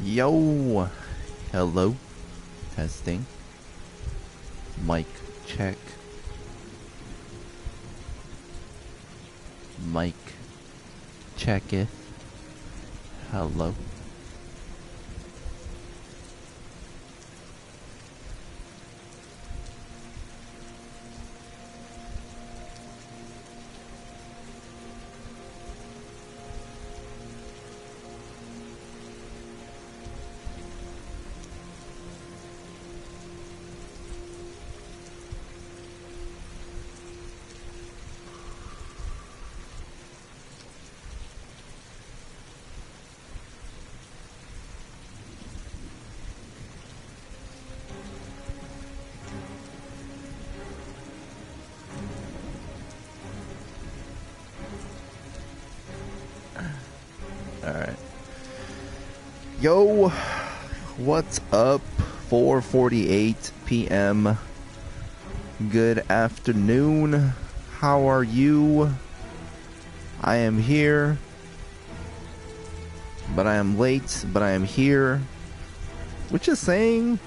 Yo, hello, testing, mic check, mic checketh, hello. Alright. Yo, what's up? 4:48 p.m. Good afternoon. How are you? I am here. But I am late, but I am here. Which is saying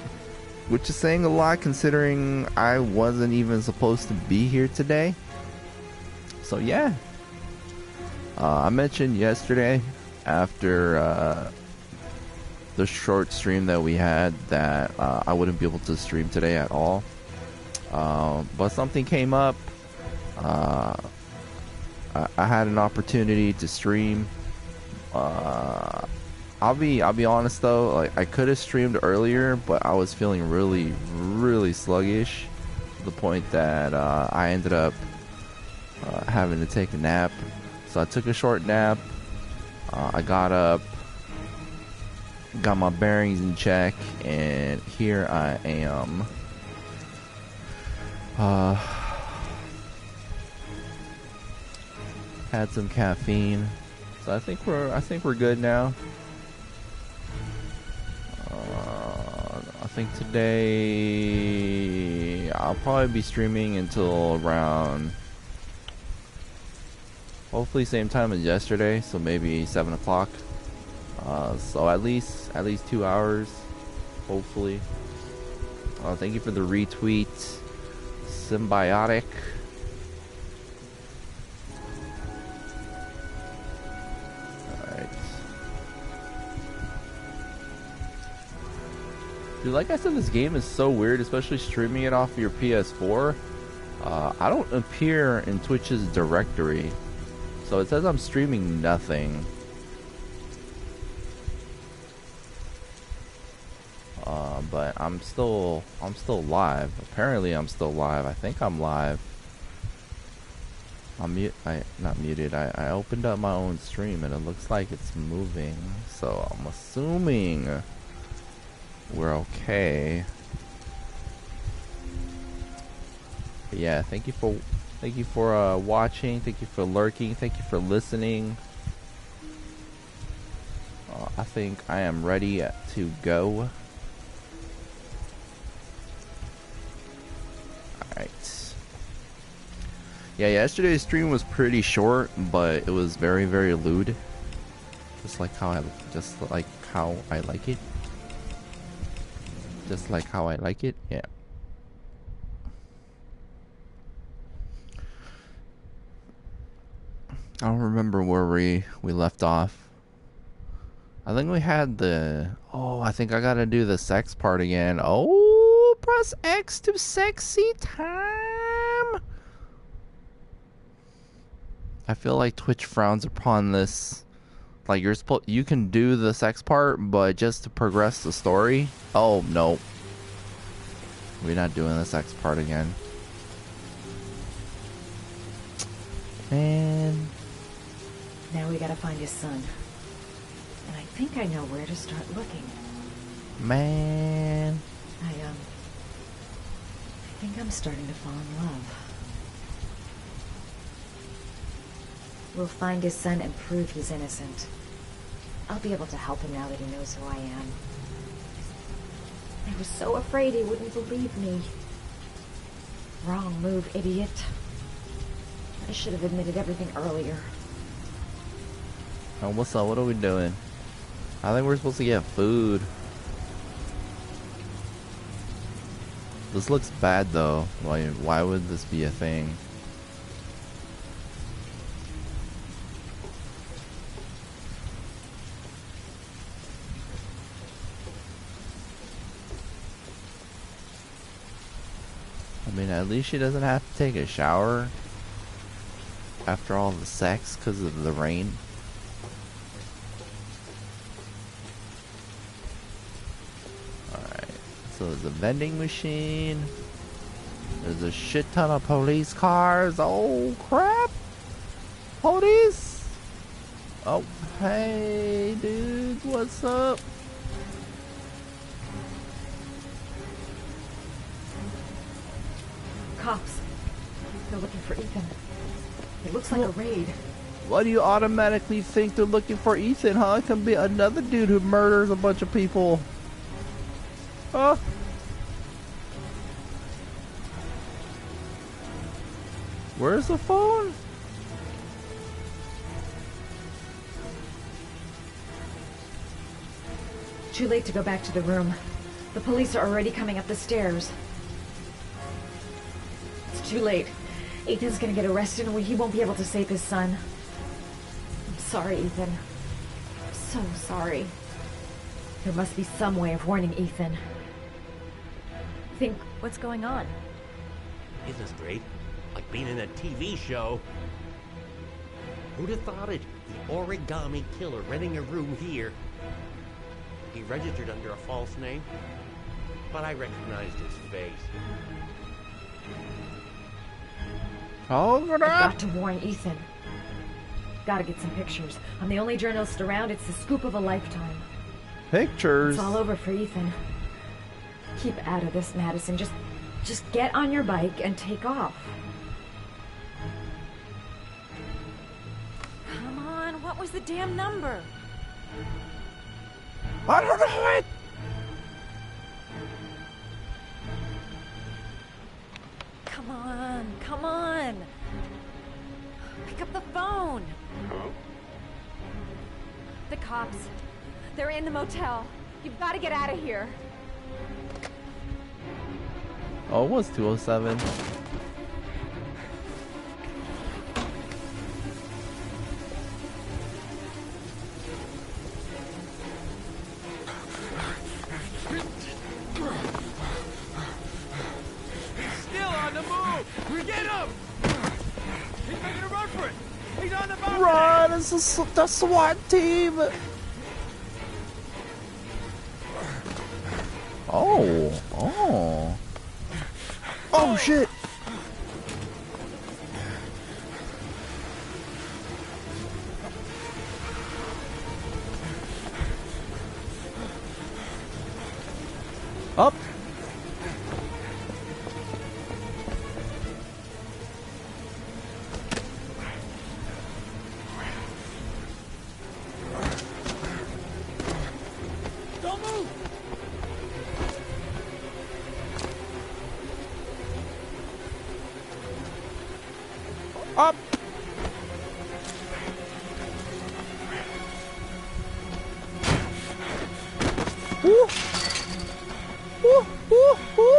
a lot considering I wasn't even supposed to be here today. So yeah. I mentioned yesterday after the short stream that we had that I wouldn't be able to stream today at all. But something came up. I had an opportunity to stream. I'll be honest though, like I could have streamed earlier, but I was feeling really sluggish to the point that I ended up having to take a nap. So I took a short nap. I got up, got my bearings in check, and here I am. Had some caffeine, so I think we're good now. I think today I'll probably be streaming until around, hopefully same time as yesterday, so maybe 7 o'clock. So at least 2 hours, hopefully. Thank you for the retweet, Symbiotic. Alright. Dude, like I said, this game is so weird, especially streaming it off your PS4. I don't appear in Twitch's directory. So it says I'm streaming nothing. But I'm still live. Apparently I'm still live. I think I'm live. Not muted. I opened up my own stream and it looks like it's moving. So I'm assuming we're okay. But yeah, thank you for watching. Thank you for lurking. Thank you for listening. I think I am ready to go. Alright. Yeah, yesterday's stream was pretty short, but it was very lewd. Just like how I like it. Just like how I like it. Yeah. I don't remember where we left off. I think we had the... Oh, I think I gotta do the sex part again. Oh, press X to sexy time. I feel like Twitch frowns upon this. Like you can do the sex part, but just to progress the story. Oh, no. We're not doing the sex part again. Man. Now we gotta find his son. And I think I know where to start looking. Man. I think I'm starting to fall in love. We'll find his son and prove he's innocent. I'll be able to help him now that he knows who I am. I was so afraid he wouldn't believe me. Wrong move, idiot. I should have admitted everything earlier. Oh, what's up? What are we doing? I think we're supposed to get food. This looks bad though. Why would this be a thing? I mean, at least she doesn't have to take a shower after all the sex because of the rain. Alright, so there's a vending machine. There's a shit ton of police cars. Oh crap! Police! Oh, hey dude, what's up? Cops. They're looking for Ethan. It looks like a raid. Why do you automatically think they're looking for Ethan, huh? It can be another dude who murders a bunch of people. Huh? Where's the phone? Too late to go back to the room. The police are already coming up the stairs. It's too late. Ethan's gonna get arrested and he won't be able to save his son. I'm sorry, Ethan. I'm so sorry. There must be some way of warning Ethan. Think, what's going on? Isn't this great? Like being in a TV show. Who'd have thought it? The origami killer renting a room here. He registered under a false name, but I recognized his face. Over I've there. got to warn Ethan. Gotta get some pictures. I'm the only journalist around. It's the scoop of a lifetime. Pictures. It's all over for Ethan. Keep out of this, Madison. Just get on your bike and take off. Come on, what was the damn number? I don't know it. Come on, come on. Pick up the phone. Hello? The cops. They're in the motel. You've got to get out of here. Oh, it was 207. Still on the move! Get him! He's making a run for it! He's on the balcony! Run! It's the SWAT team! Oh. Oh. Oh, shit! Up! Don't move! Up! Woo! Woo! Woo! Woo!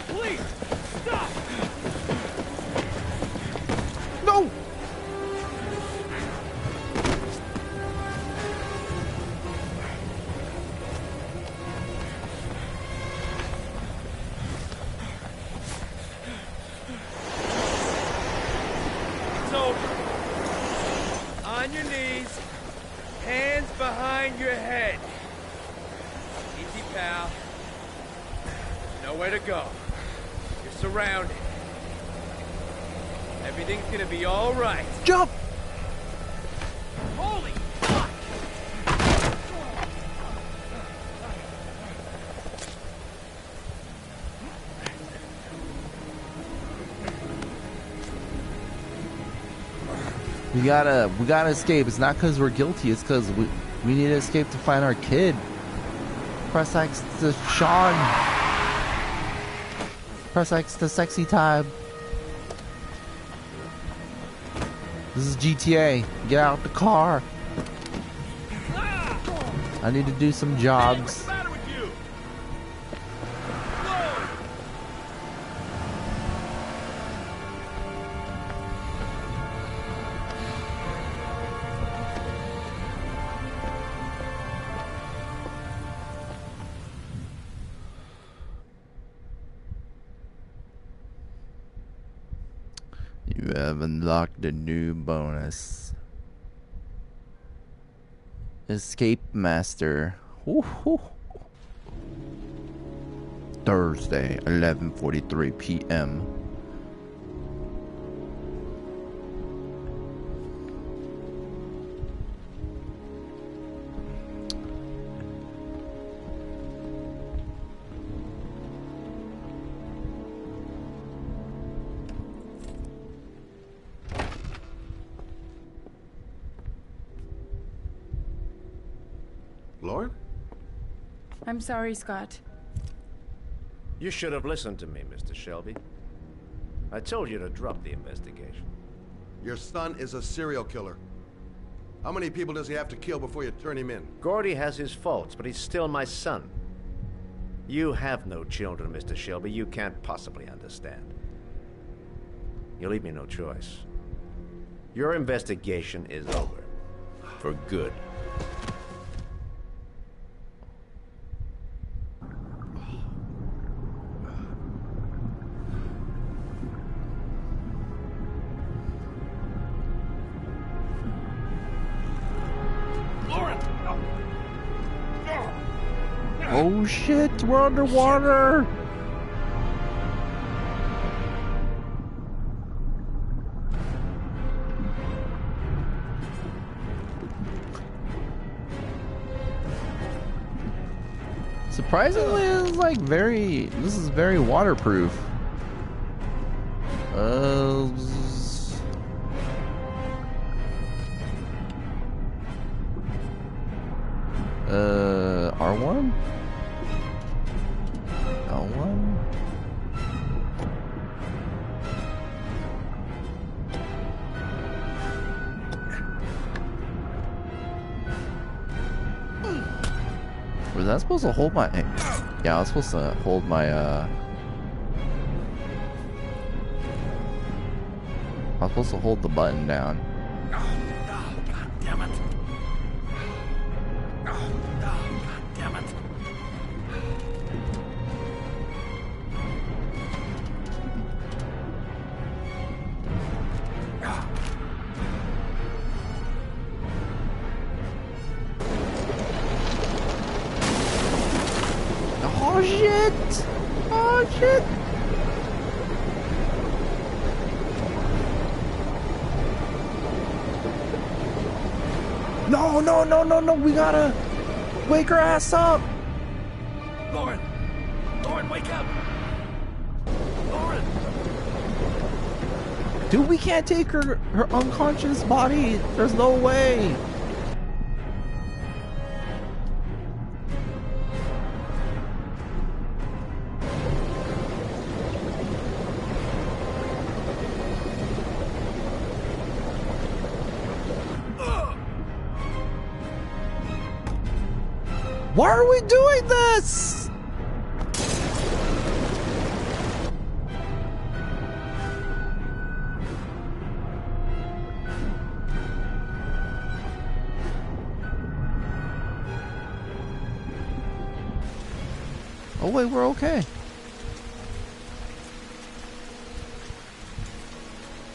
Please! Stop! No! It's over. On your knees. Hands behind your head. Easy, pal. Nowhere to go. You're surrounded. Everything's gonna be all right. Jump! Holy fuck! We gotta escape. It's not because we're guilty. It's because we need to escape to find our kid. Press X to Sean. Press X to sexy tab. This is GTA. Get out the car. I need to do some jobs. You have unlocked a new bonus. Escape Master. Woo-hoo. Thursday, 11:43 p.m. Lauren? I'm sorry, Scott. You should have listened to me, Mr. Shelby. I told you to drop the investigation. Your son is a serial killer. How many people does he have to kill before you turn him in? Gordy has his faults, but he's still my son. You have no children, Mr. Shelby. You can't possibly understand. You leave me no choice. Your investigation is over. For good. Oh shit, we're underwater! Surprisingly, it's like this is very waterproof. R1? L1? Was that supposed to hold my... Yeah, I was supposed to hold my, I was supposed to hold the button down. God damn it. God damn it. Oh shit! Oh shit! No, no, no, no, no, we gotta wake her ass up! Lauren! Lauren, wake up! Lauren! Dude, we can't take her unconscious body. There's no way. Why are we doing this? Oh wait, we're okay.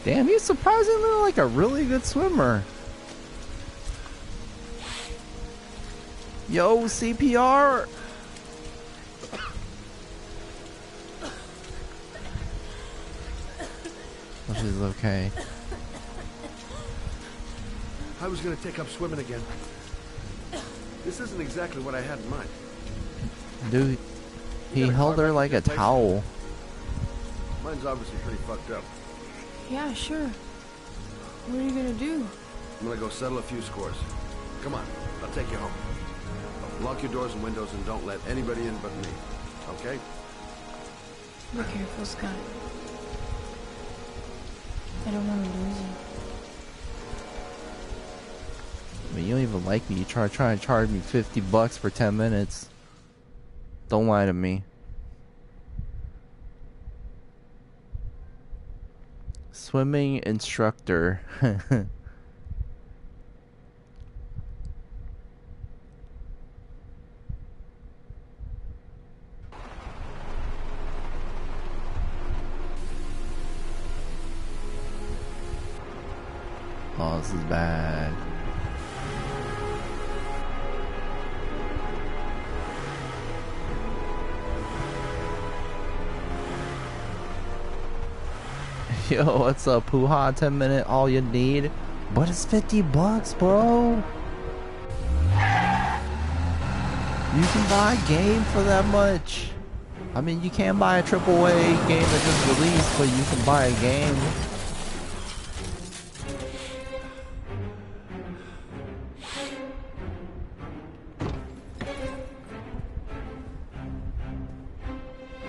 Damn, he's surprisingly like a really good swimmer. Yo, CPR! Oh, she's okay. I was gonna take up swimming again. This isn't exactly what I had in mind. Dude, he held her like a towel. Mine's obviously pretty fucked up. Yeah, sure. What are you gonna do? I'm gonna go settle a few scores. Come on, I'll take you home. Lock your doors and windows and don't let anybody in but me. Okay? Be careful, Scott. I don't want to lose you. I mean, you don't even like me. You try and charge me $50 for 10 minutes. Don't lie to me. Swimming instructor. Oh, this is bad. Yo, what's up, Hoo-ha? 10 minute, all you need. But it's $50, bro. You can buy a game for that much. I mean, you can't buy a AAA game that just released, but you can buy a game.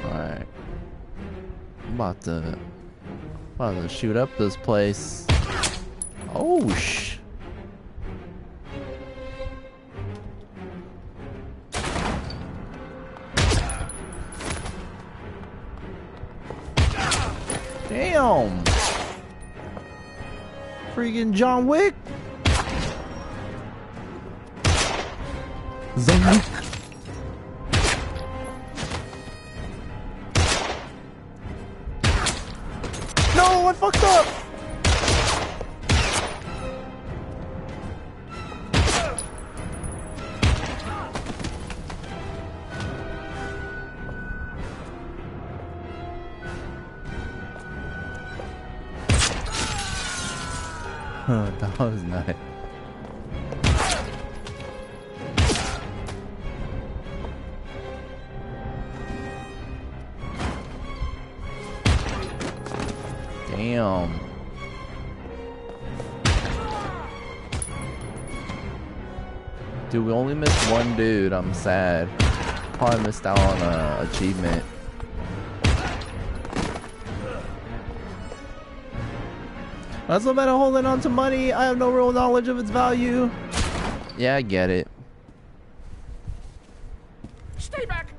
Alright. I'm about to shoot up this place. Oh, damn! Freaking John Wick! Zombie! No, I fucked up! That was nice. Damn. Dude, we only missed one dude. I'm sad. Probably missed out on an achievement. That's no matter holding on to money. I have no real knowledge of its value. Yeah, I get it. Stay back!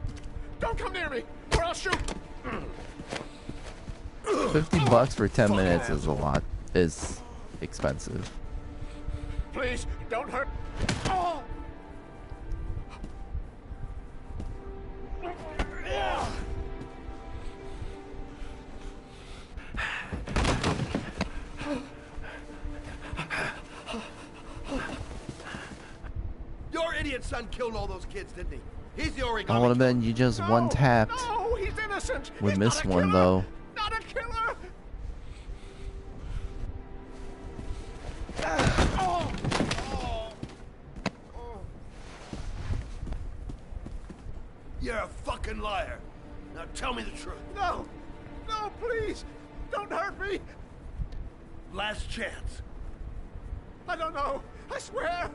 Don't come near me, or I'll shoot! $50 for 10 minutes is a lot. Is expensive. Please, don't hurt. Oh. Your idiot son killed all those kids, didn't he? He's the origami. I would have been you just one tapped. No, he's innocent. We He's missed not a one killer. though. Not a killer. You're a fucking liar. Now tell me the truth. No, no, please, don't hurt me. Last chance. I don't know. I swear,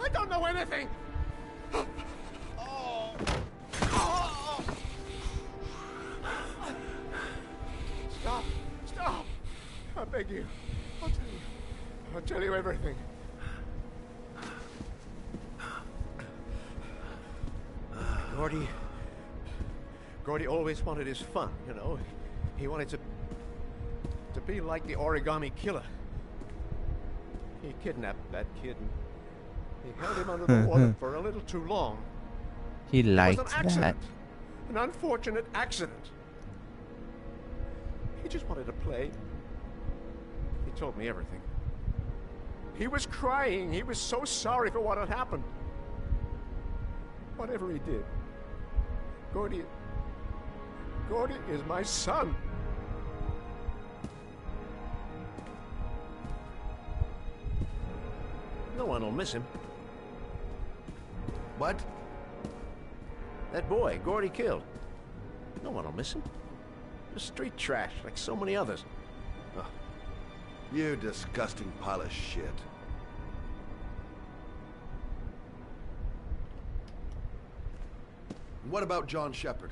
I don't know anything. Stop, stop. I beg you. I'll tell you everything. Gordy always wanted his fun, you know. He wanted to be like the origami killer. He kidnapped that kid and he held him under the water for a little too long. He liked it was an that. accident. An unfortunate accident. He just wanted to play. He told me everything. He was crying. He was so sorry for what had happened. Whatever he did, Gordy is my son. No one will miss him. What? That boy, Gordy killed. No one will miss him. Just street trash, like so many others. Oh, You disgusting pile of shit. What about John Shepard?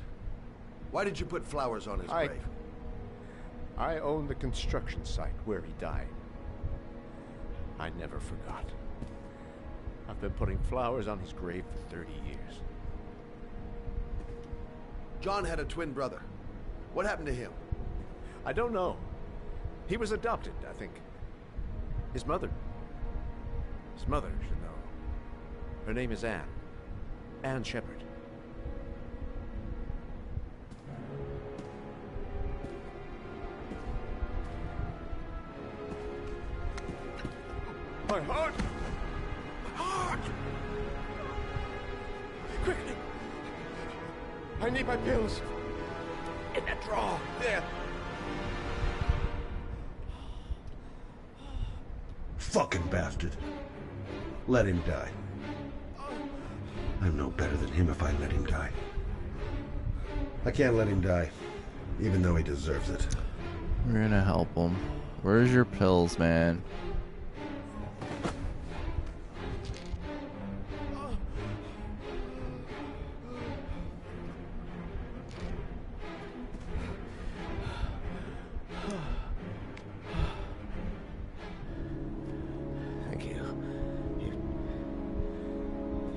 Why did you put flowers on his grave? I own the construction site where he died. I never forgot. I've been putting flowers on his grave for 30 years. John had a twin brother. What happened to him? I don't know. He was adopted, I think. His mother should know. Her name is Anne. Anne Shepard. My heart! My heart! Quickly! I need my pills. In that drawer, there. Fucking bastard. Let him die. I'm no better than him if I let him die. I can't let him die, even though he deserves it. We're gonna help him. Where's your pills, man? Thank you.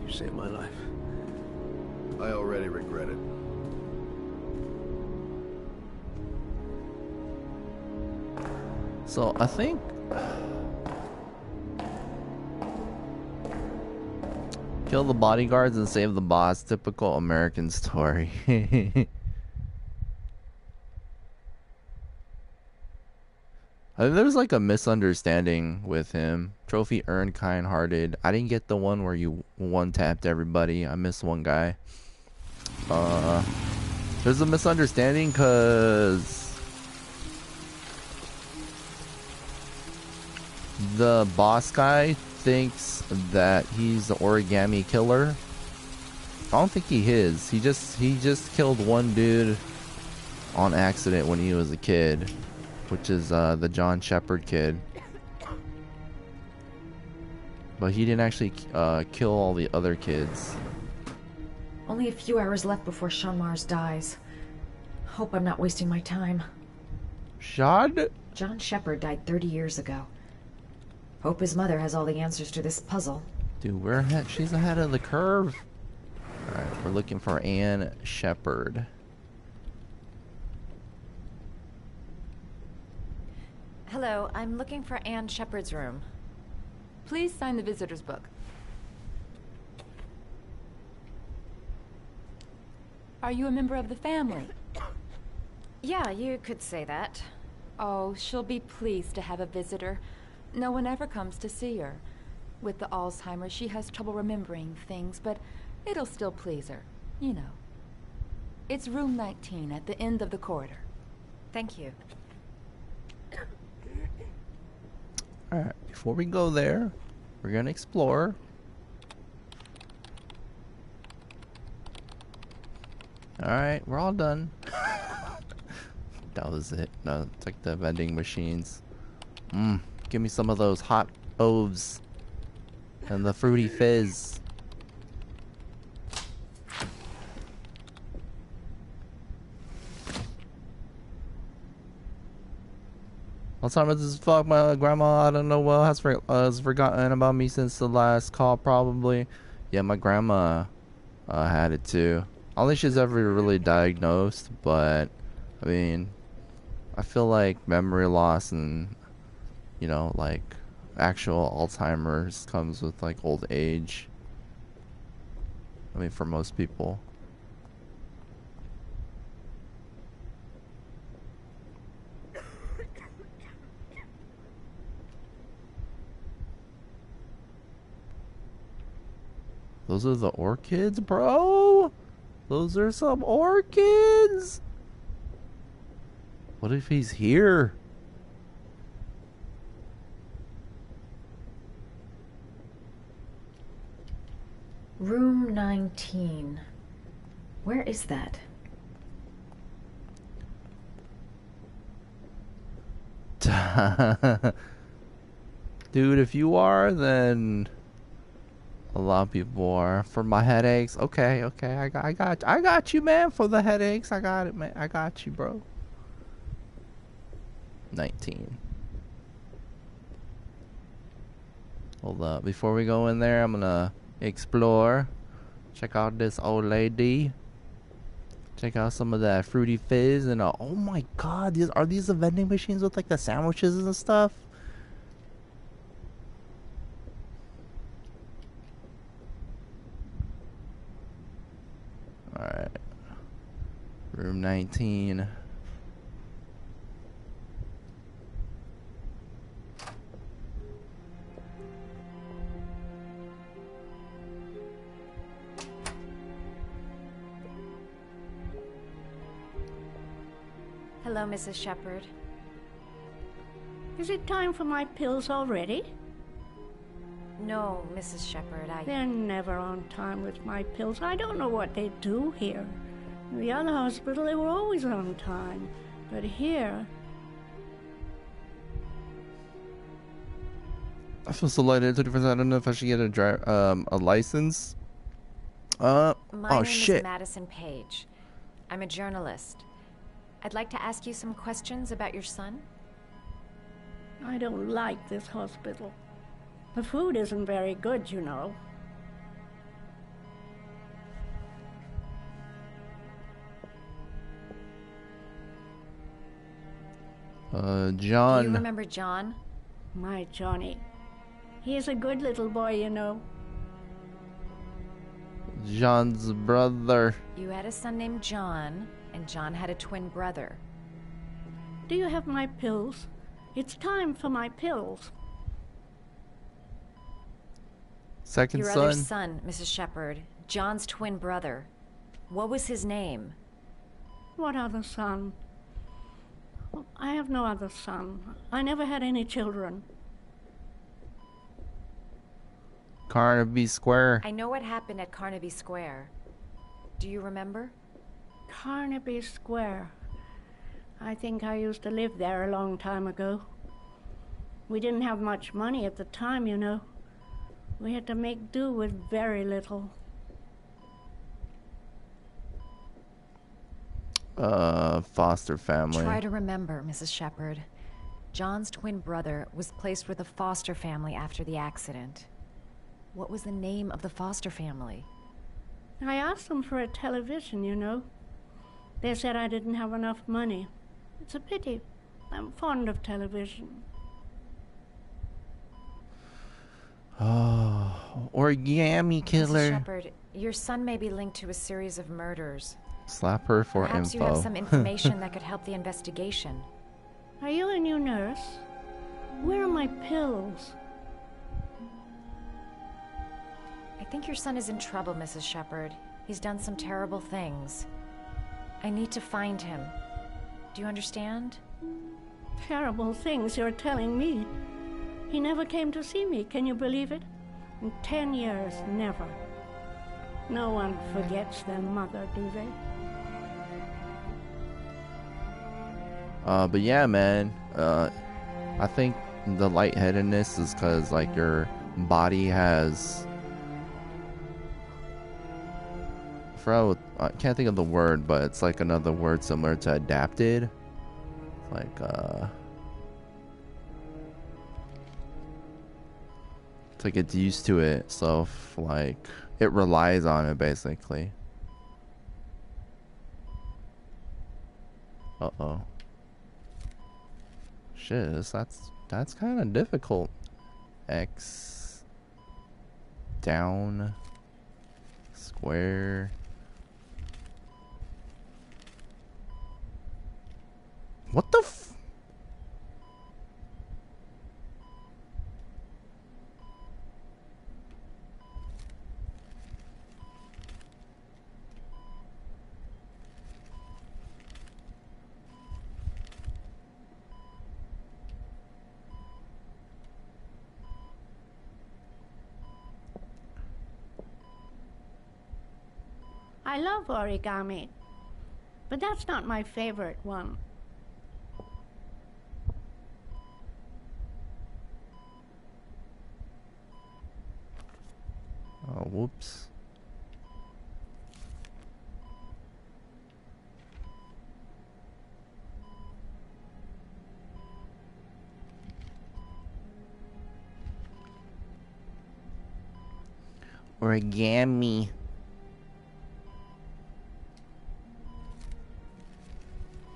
You saved my life. I already regret it. So I think kill the bodyguards and save the boss. Typical American story. I think there's like a misunderstanding with him. Trophy earned, kind-hearted. I didn't get the one where you one-tapped everybody. I missed one guy. There's a misunderstanding because the boss guy thinks that he's the origami killer. I don't think he is. He just killed one dude on accident when he was a kid, which is the John Shepard kid. But he didn't actually kill all the other kids. Only a few hours left before Sean Mars dies. Hope I'm not wasting my time. Shad? John Shepard died 30 years ago. Hope his mother has all the answers to this puzzle. Dude, she's ahead of the curve. Alright, we're looking for Anne Shepard. Hello, I'm looking for Anne Shepard's room. Please sign the visitor's book. Are you a member of the family? Yeah, you could say that. Oh, she'll be pleased to have a visitor. No one ever comes to see her. With the Alzheimer's, she has trouble remembering things, but it'll still please her. You know. It's room 19 at the end of the corridor. Thank you. Alright, before we go there, we're gonna explore. Alright, we're all done. That was it. No, it's like the vending machines. Give me some of those hot oves and the fruity fizz. Alzheimer's as fuck. My grandma, I don't know what, has forgotten about me since the last call, probably. Yeah, my grandma had it too. I don't think she's ever really diagnosed, but I mean, I feel like memory loss and, you know, like actual Alzheimer's comes with like old age. I mean, for most people. Those are the orchids, bro? Those are some orchids? What if he's here? Room 19. Where is that? Dude, if you are, then a lot of people are. For my headaches, okay, I got you, man. For the headaches, I got it, man. I got you, bro. 19. Hold up. Before we go in there, I'm gonna explore. Check out this old lady. Check out some of that fruity fizz and oh my god, are these the vending machines with like the sandwiches and stuff? Alright. Room 19. Hello, Mrs. Shepard. Is it time for my pills already? No, Mrs. Shepard, They're never on time with my pills. I don't know what they do here. In the other hospital, they were always on time. But here... I feel so lighted. I don't know if I should get a license. My oh name shit. is Madison Page. I'm a journalist. I'd like to ask you some questions about your son. I don't like this hospital. The food isn't very good, you know. John. Do you remember John? My Johnny. He is a good little boy, you know. John's brother. You had a son named John, and John had a twin brother. Do you have my pills? It's time for my pills. Second Your son. other son, Mrs. Shepard. John's twin brother. What was his name? What other son? I have no other son. I never had any children. Carnaby Square. I know what happened at Carnaby Square. Do you remember? Carnaby Square. I think I used to live there a long time ago. We didn't have much money at the time, you know. We had to make do with very little. Foster family. Try to remember, Mrs. Shepard. John's twin brother was placed with a foster family after the accident. What was the name of the foster family? I asked them for a television, you know. They said I didn't have enough money. It's a pity. I'm fond of television. Oh, origami killer. Mrs. Shepard, your son may be linked to a series of murders. Slap her for Perhaps info. you have some information that could help the investigation. Are you a new nurse? Where are my pills? I think your son is in trouble, Mrs. Shepard. He's done some terrible things. I need to find him. Do you understand? Terrible things you're telling me. He never came to see me, can you believe it? In 10 years, never. No one forgets their mother, do they? But yeah, man. I think the lightheadedness is because like your body has. I can't think of the word, but it's like another word similar to adapted. Like it's like it's used to it, so like it relies on it basically. Uh-oh. Shit, that's kind of difficult. X down square. What the f- I love origami, but that's not my favorite one. whoops. Origami.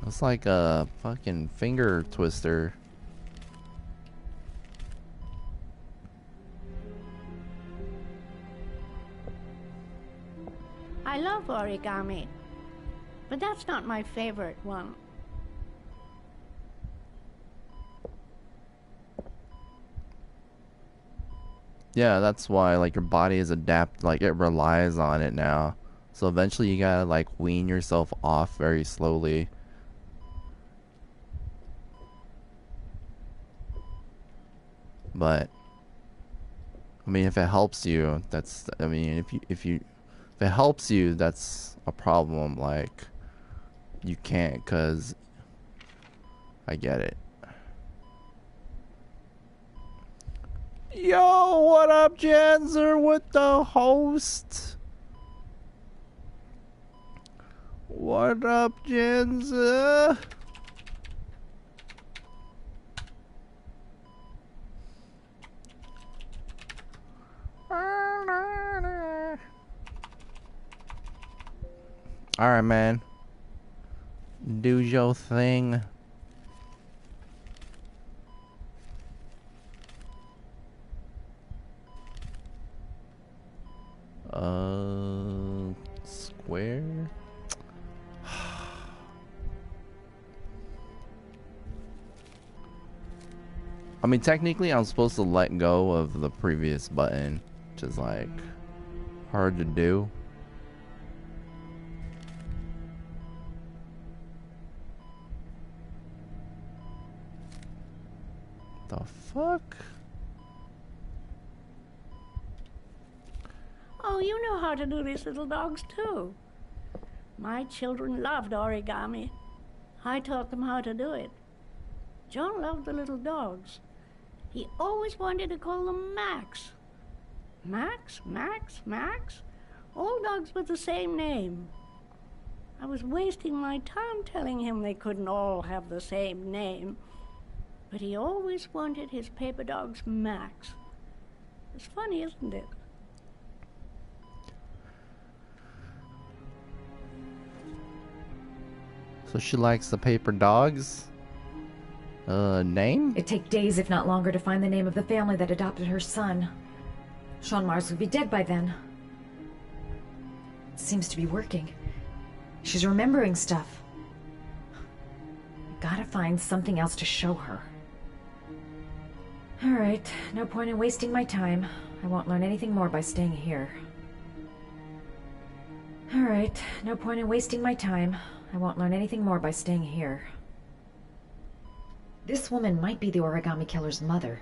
Looks like a fucking finger twister. I love origami, but that's not my favorite one. Yeah, that's why like your body is like it relies on it now. So eventually you gotta like wean yourself off very slowly. But I mean, if it helps you, that's, I mean, if it helps you, that's a problem. Like, you can't, cause I get it. Yo, what up, Janzer, with the host? What up, Janzer? Alright, man. Do your thing. Square? I mean, technically, I'm supposed to let go of the previous button, which is like hard to do. The fuck? Oh, you know how to do these little dogs too. My children loved origami. I taught them how to do it. John loved the little dogs. He always wanted to call them Max. Max, Max, Max? All dogs with the same name. I was wasting my time telling him they couldn't all have the same name. But he always wanted his paper dogs Max. It's funny, isn't it? So she likes the paper dogs? Name? It'd take days, if not longer, to find the name of the family that adopted her son. Sean Mars would be dead by then. It seems to be working. She's remembering stuff. Gotta find something else to show her. Alright, no point in wasting my time. I won't learn anything more by staying here. Alright, no point in wasting my time. I won't learn anything more by staying here. This woman might be the origami killer's mother.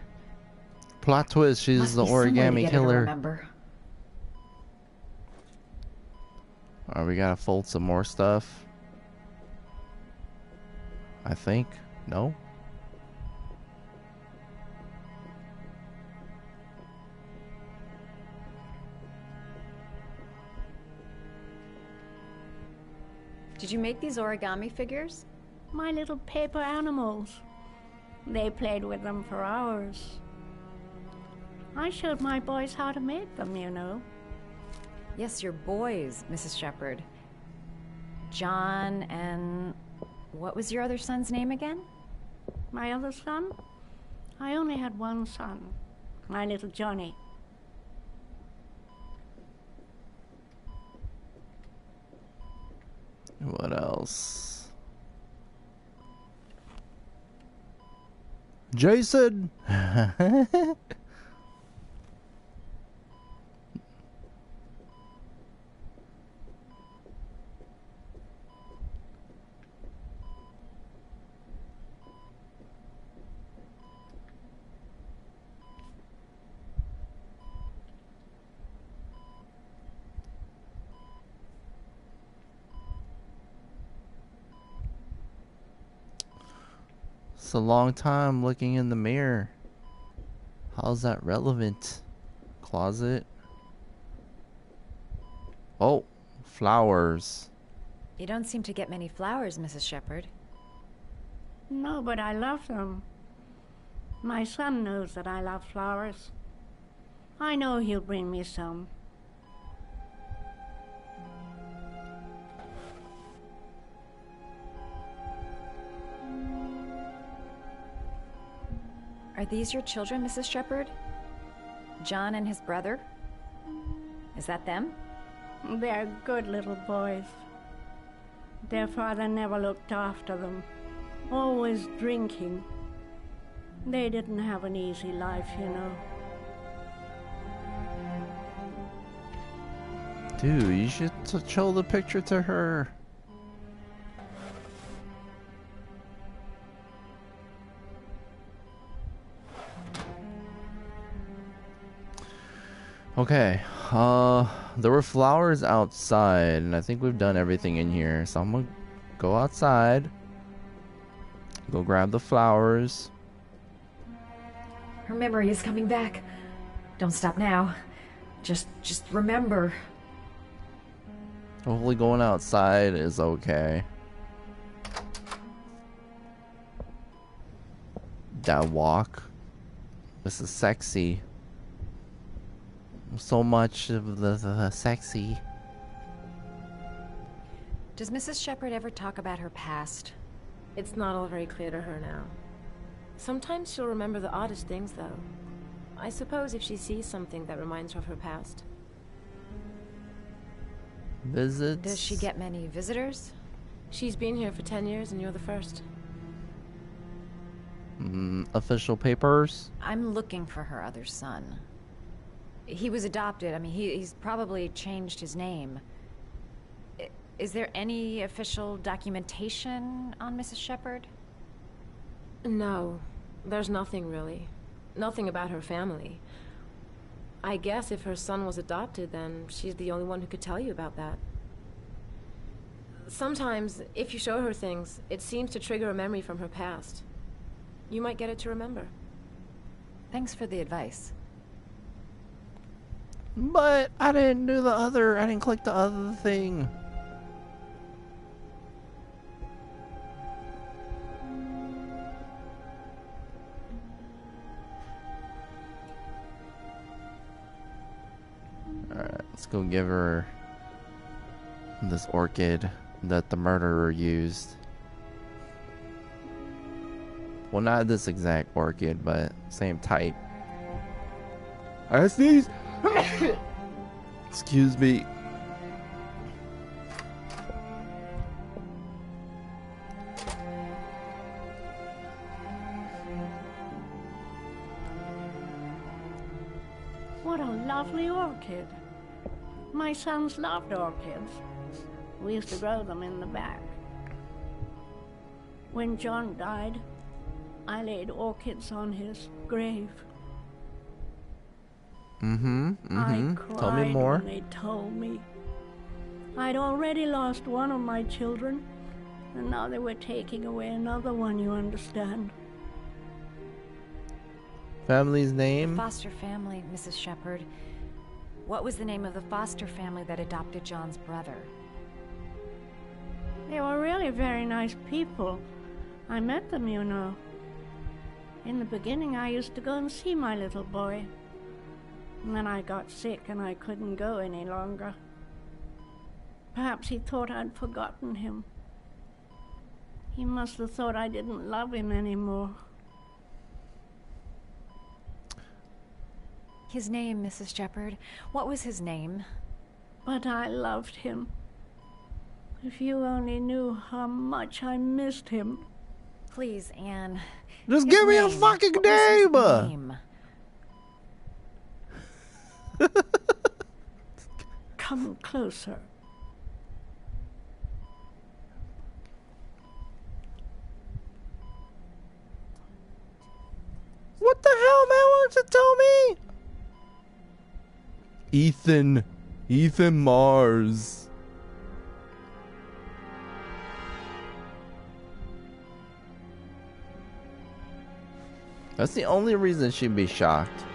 Plot twist, she's the origami killer. Alright, we gotta fold some more stuff. I think. No? Did you make these origami figures? My little paper animals. They played with them for hours. I showed my boys how to make them, you know. Yes, your boys, Mrs. Shepard. John and... what was your other son's name again? My other son? I only had one son. My little Johnny. What else? Jason! It's a long time looking in the mirror. How's that relevant? Closet. Oh, flowers. You don't seem to get many flowers, Mrs. Shepard. No, but I love them. My son knows that I love flowers. I know he'll bring me some. Are these your children, Mrs. Shepard? John and his brother? Is that them? They're good little boys. Their father never looked after them. Always drinking. They didn't have an easy life, you know. Dude, you should show the picture to her. Okay, there were flowers outside, and I think we've done everything in here, so I'm gonna go outside, go grab the flowers. Her memory is coming back. Don't stop now. Just remember. Hopefully going outside is okay. That walk. This is sexy. So much of the sexy. Does Mrs. Shepard ever talk about her past? It's not all very clear to her now. Sometimes she'll remember the oddest things, though. I suppose if she sees something that reminds her of her past. Visits? Does she get many visitors? She's been here for 10 years and you're the first. Official papers? I'm looking for her other son. He was adopted. I mean, he's probably changed his name. Is there any official documentation on Mrs. Shepard? No, there's nothing really. Nothing about her family. I guess if her son was adopted, then she's the only one who could tell you about that. Sometimes, if you show her things, it seems to trigger a memory from her past. You might get it to remember. Thanks for the advice. But I didn't do I didn't click the other thing. Alright, let's go give her this orchid that the murderer used. Well, not this exact orchid, but same type. I sneeze! Excuse me. What a lovely orchid. My sons loved orchids. We used to grow them in the back. When John died, I laid orchids on his grave. I cried Tell me more. when they told me. I'd already lost one of my children, and now they were taking away another one, you understand. Family's name? The foster family, Mrs. Shepard. What was the name of the foster family that adopted John's brother? They were really very nice people. I met them, you know. In the beginning, I used to go and see my little boy. And then I got sick and I couldn't go any longer. Perhaps he thought I'd forgotten him. He must have thought I didn't love him anymore. His name, Mrs. Shepard. What was his name? But I loved him. If you only knew how much I missed him. Please, Anne. Just give me a fucking name! Come closer. What the hell, man? Why don't you tell me? Ethan Mars. That's the only reason she'd be shocked.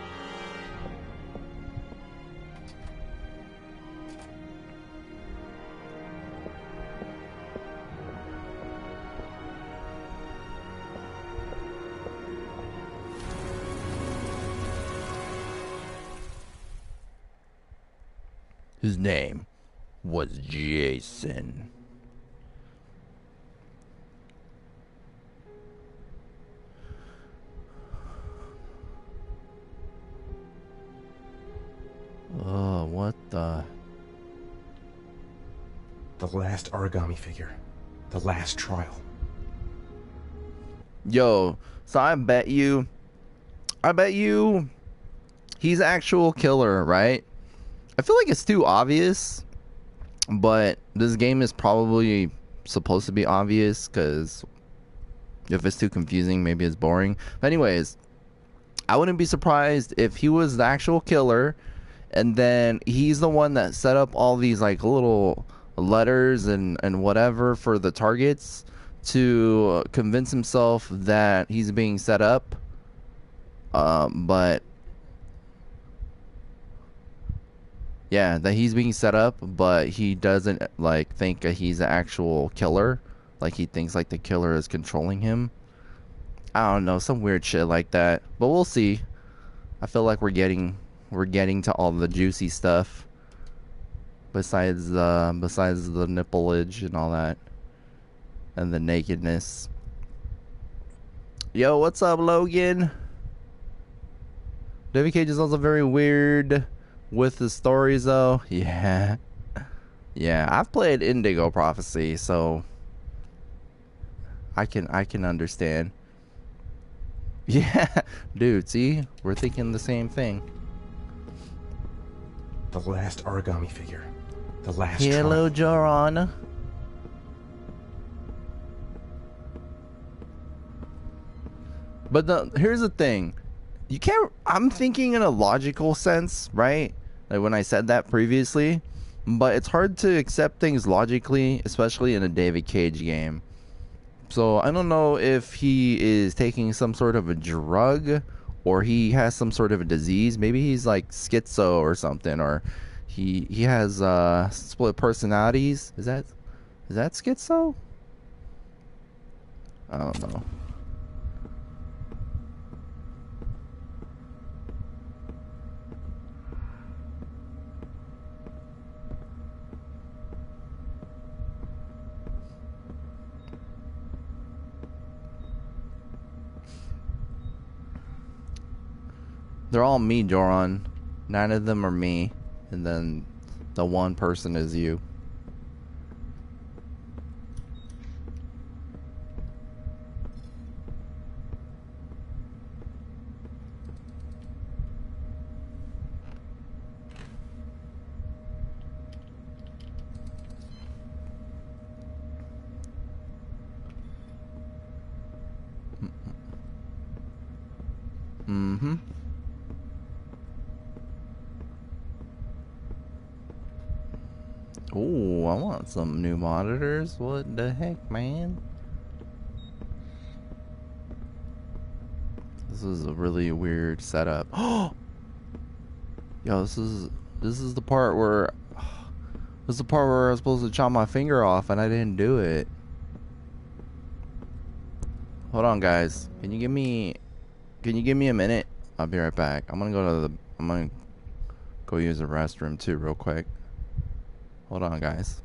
His name was Jason. Oh, what the? The last origami figure. The last trial. Yo, so I bet you he's an actual killer, right? I feel like it's too obvious, but this game is probably supposed to be obvious, because if it's too confusing, maybe it's boring. But anyways, I wouldn't be surprised if he was the actual killer, and then he's the one that set up all these like little letters and whatever for the targets to convince himself that he's being set up. But yeah, that he's being set up, but he doesn't like think that he's the actual killer. Like he thinks like the killer is controlling him. I don't know, some weird shit like that. But we'll see. I feel like we're getting to all the juicy stuff. Besides the nippleage and all that. And the nakedness. Yo, what's up, Logan? David Cage is also very weird with the stories, though. Yeah. Yeah, I've played Indigo Prophecy, so I can understand. Yeah, dude, see? We're thinking the same thing. The last origami figure. The last Hello, Joron. But here's the thing. You can't... I'm thinking in a logical sense, right? Like when I said that previously. But it's hard to accept things logically, especially in a David Cage game. So I don't know if he is taking some sort of a drug, or he has some sort of a disease. Maybe he's like schizo or something, or he has split personalities. Is that schizo? I don't know. They're all me, Joron. 9 of them are me. And then the one person is you. Mm-hmm. Oh, I want some new monitors. What the heck, man? This is a really weird setup. Oh, yo, this is the part where I was supposed to chop my finger off and I didn't do it. Hold on, guys. Can you give me a minute? I'll be right back. I'm gonna go use the restroom too, real quick. Hold on, guys.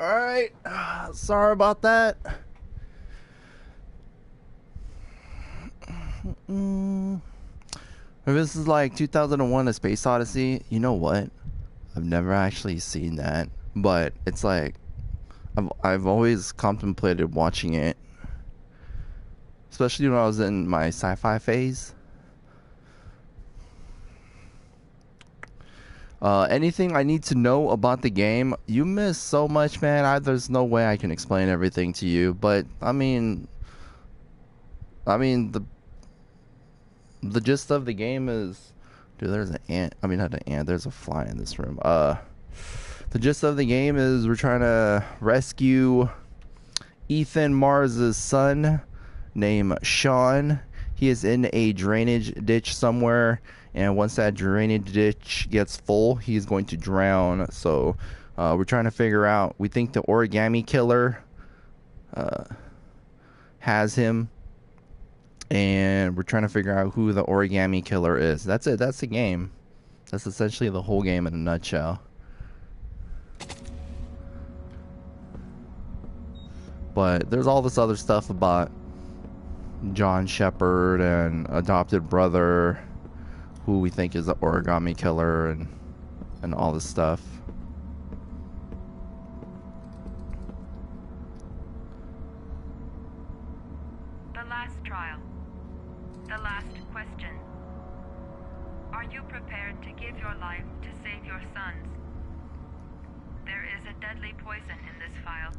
Alright. Sorry about that. If this is like 2001 A Space Odyssey, you know what? I've never actually seen that. But it's like, I've always contemplated watching it. Especially when I was in my sci-fi phase. Anything I need to know about the game, you miss so much, man. There's no way I can explain everything to you, but I mean the gist of the game is, dude, there's an ant. I mean, not an ant. There's a fly in this room. The gist of the game is we're trying to rescue Ethan Mars's son, named Sean. He is in a drainage ditch somewhere. And once that drainage ditch gets full, he's going to drown. So we're trying to figure out. We think the origami killer has him. And we're trying to figure out who the origami killer is. That's it. That's the game. That's essentially the whole game in a nutshell. But there's all this other stuff about John Shepard and adopted brother, who we think is the origami killer, and all this stuff. The last trial. The last question. Are you prepared to give your life to save your sons? There is a deadly poison in this vial.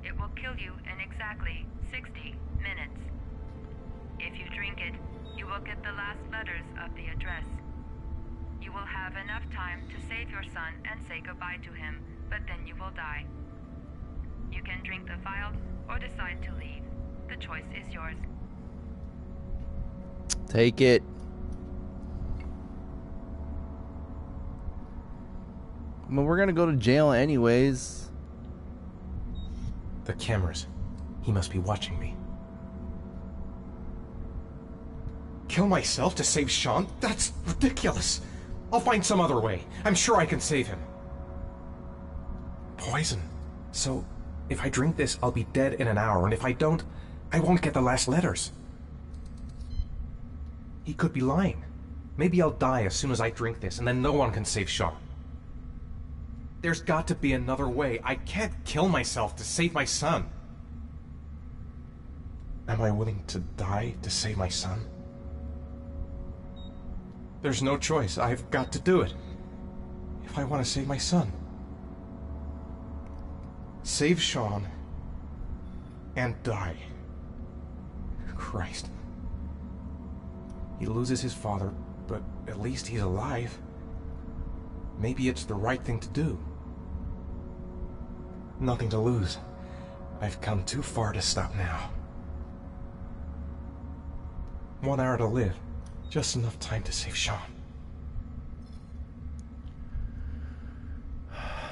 It will kill you in exactly 60 minutes. If you drink it, you will get the last letters of the address. You will have enough time to save your son and say goodbye to him, but then you will die. You can drink the vial or decide to leave. The choice is yours. Take it. I mean, we're gonna go to jail anyways. The cameras. He must be watching me. Kill myself to save Sean? That's ridiculous. I'll find some other way. I'm sure I can save him. Poison. So, if I drink this, I'll be dead in an hour, and if I don't, I won't get the last letters. He could be lying. Maybe I'll die as soon as I drink this, and then no one can save Sean. There's got to be another way. I can't kill myself to save my son. Am I willing to die to save my son? There's no choice. I've got to do it. If I want to save my son. Save Sean and die. Christ. He loses his father, but at least he's alive. Maybe it's the right thing to do. Nothing to lose. I've come too far to stop now. 1 hour to live. Just enough time to save Sean.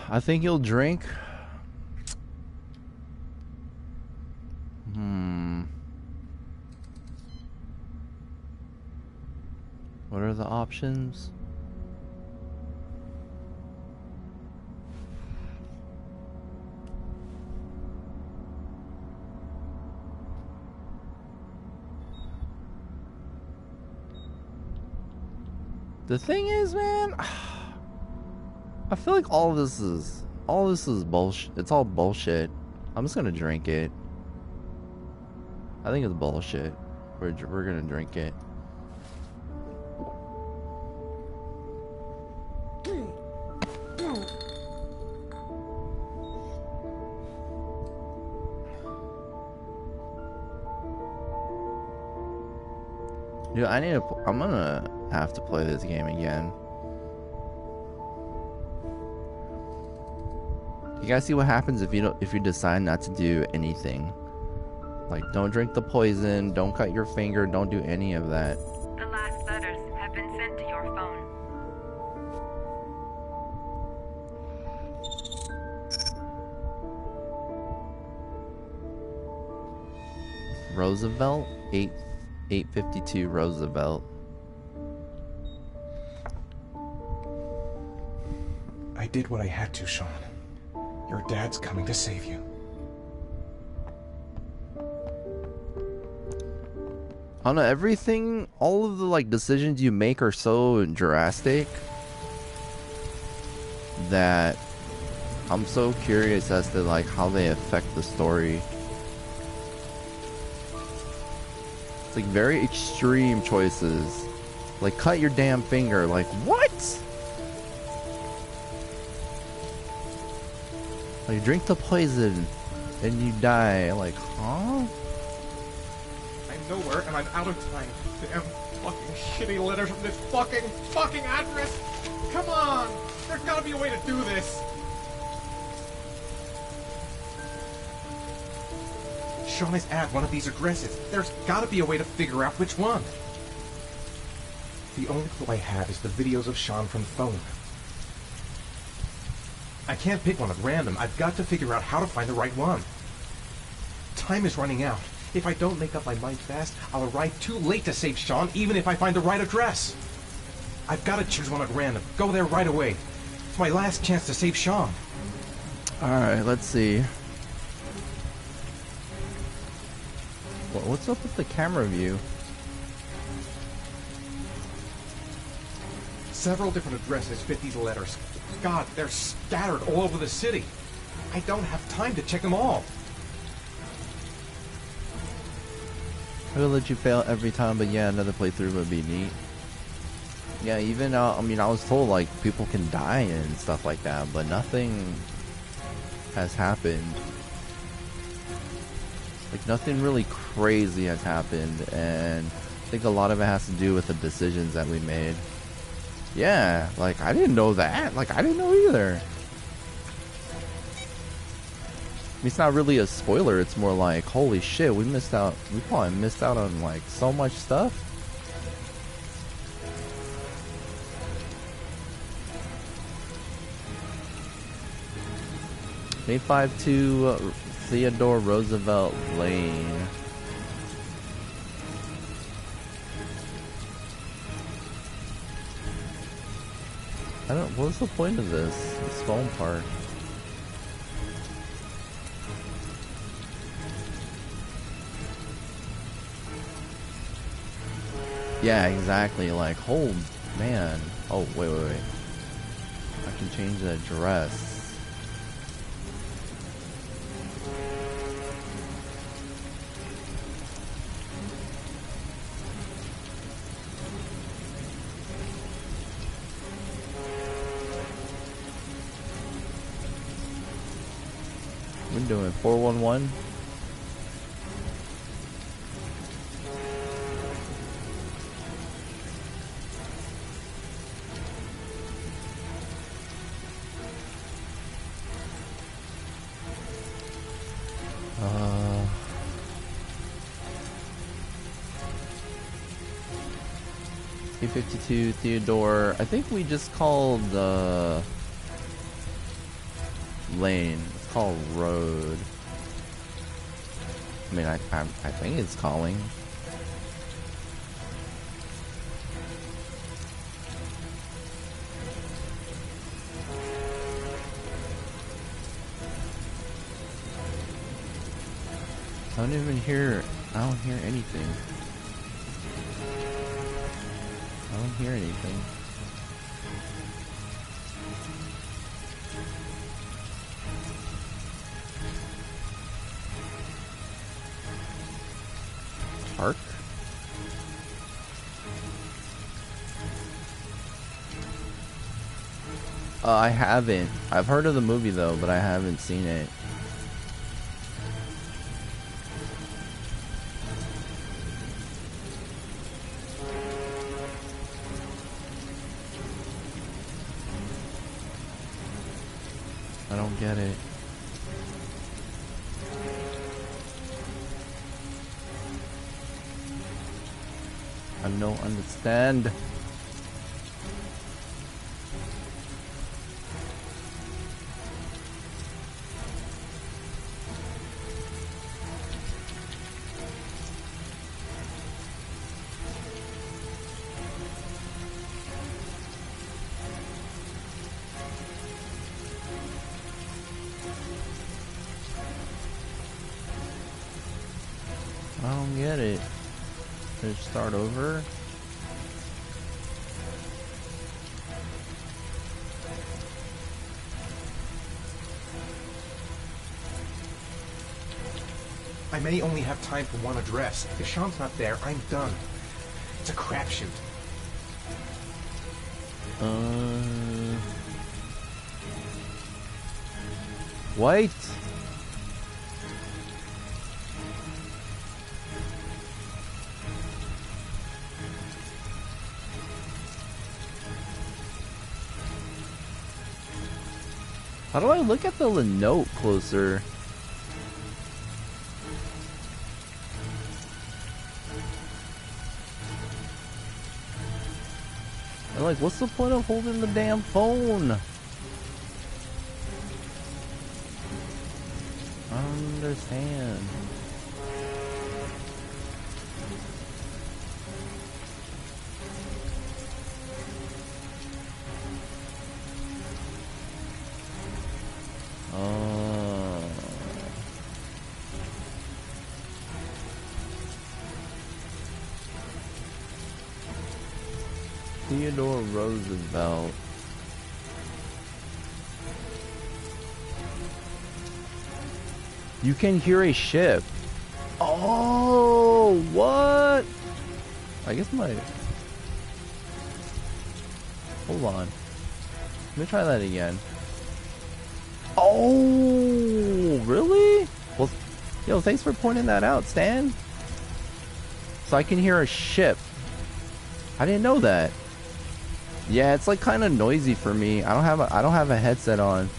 I think you'll drink. What are the options? The thing is, man, I feel like all this is bullshit. It's all bullshit. I'm just gonna drink it. I think it's bullshit. We're gonna drink it. Dude, I'm gonna have to play this game again. You guys see what happens if you decide not to do anything. Like, don't drink the poison, don't cut your finger, don't do any of that. The last letters have been sent to your phone. Roosevelt? 852 Roosevelt. I did what I had to, Sean. Your dad's coming to save you. I don't know, everything, all of the like decisions you make are so drastic that I'm so curious as to like how they affect the story. It's like very extreme choices. Like cut your damn finger, like what? Like drink the poison and you die, like huh? I'm nowhere and I'm out of time. Damn fucking shitty letters from this fucking address. Come on! There's gotta be a way to do this. Sean is at one of these addresses. There's gotta be a way to figure out which one. The only clue I have is the videos of Sean from the phone. I can't pick one at random. I've got to figure out how to find the right one. Time is running out. If I don't make up my mind fast, I'll arrive too late to save Sean, even if I find the right address. I've got to choose one at random. Go there right away. It's my last chance to save Sean. Alright, let's see. What's up with the camera view? Several different addresses fit these letters. God, they're scattered all over the city. I don't have time to check them all. I will let you fail every time, but yeah, another playthrough would be neat. Yeah, even, I mean, I was told, like, people can die and stuff like that, but nothing has happened. Like, nothing really crazy has happened, and I think a lot of it has to do with the decisions that we made. Yeah, like, I didn't know that. Like, I didn't know either. I mean, it's not really a spoiler, it's more like, holy shit, we probably missed out on, like, so much stuff. A52 Theodore Roosevelt Lane. What's the point of this phone part? Yeah, exactly, like, hold, man. Oh, wait. I can change the address. We're doing 411. A52 Theodore. I think we just called the lane. It's called road. I mean, I think it's calling. I don't hear anything. I don't hear anything. Park? I haven't. I've heard of the movie though, but I haven't seen it. I don't get it. I don't understand. I don't get it. Let's start over. I may only have time for one address. If Sean's not there, I'm done. It's a crapshoot. Wait. How do I look at the note closer? I'm like, what's the point of holding the damn phone? I don't understand. Theodore Roosevelt. You can hear a ship. Oh, what? I guess my... Hold on. Let me try that again. Oh, really? Well, yo, thanks for pointing that out, Stan. So I can hear a ship. I didn't know that. Yeah, it's like kind of noisy for me. I don't have a headset on.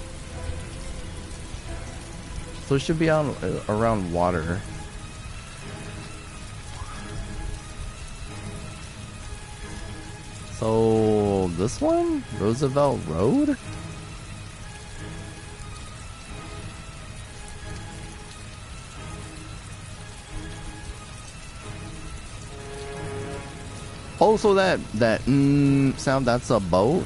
So it should be on around water. So this one? Roosevelt Road? Oh, so that sound, that's a boat?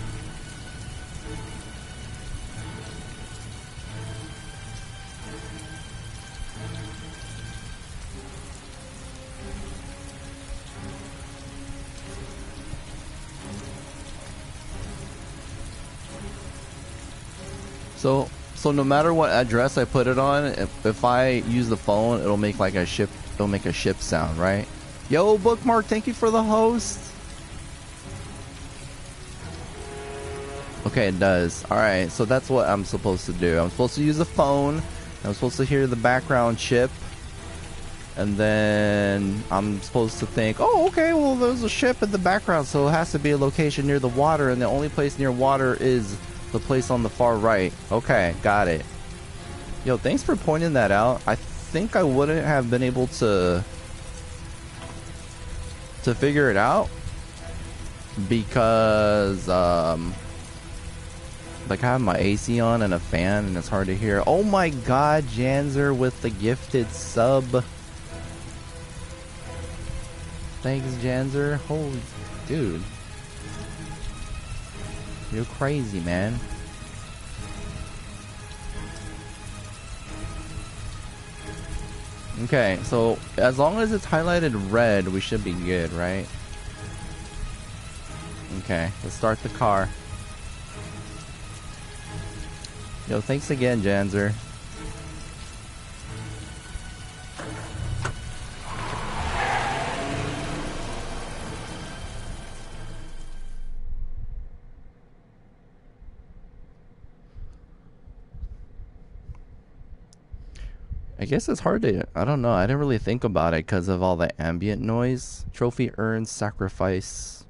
So no matter what address I put it on, if I use the phone, it'll make like a ship, it'll make a ship sound, right? Yo, Bookmark, thank you for the host. Okay, it does. Alright, so that's what I'm supposed to do. I'm supposed to use the phone. I'm supposed to hear the background chip. And then I'm supposed to think, oh, okay, well, there's a ship in the background, so it has to be a location near the water, and the only place near water is the place on the far right. Okay, got it. Yo, thanks for pointing that out. I think I wouldn't have been able to figure it out because like I have my AC on and a fan and it's hard to hear. Oh my god, Janzer with the gifted sub. Thanks, Janzer. Holy dude, you're crazy, man. Okay, so as long as it's highlighted red, we should be good, right? Okay, let's start the car. Yo, thanks again, Janzer. I guess it's hard to, I don't know, I didn't really think about it because of all the ambient noise. Trophy earned, sacrifice.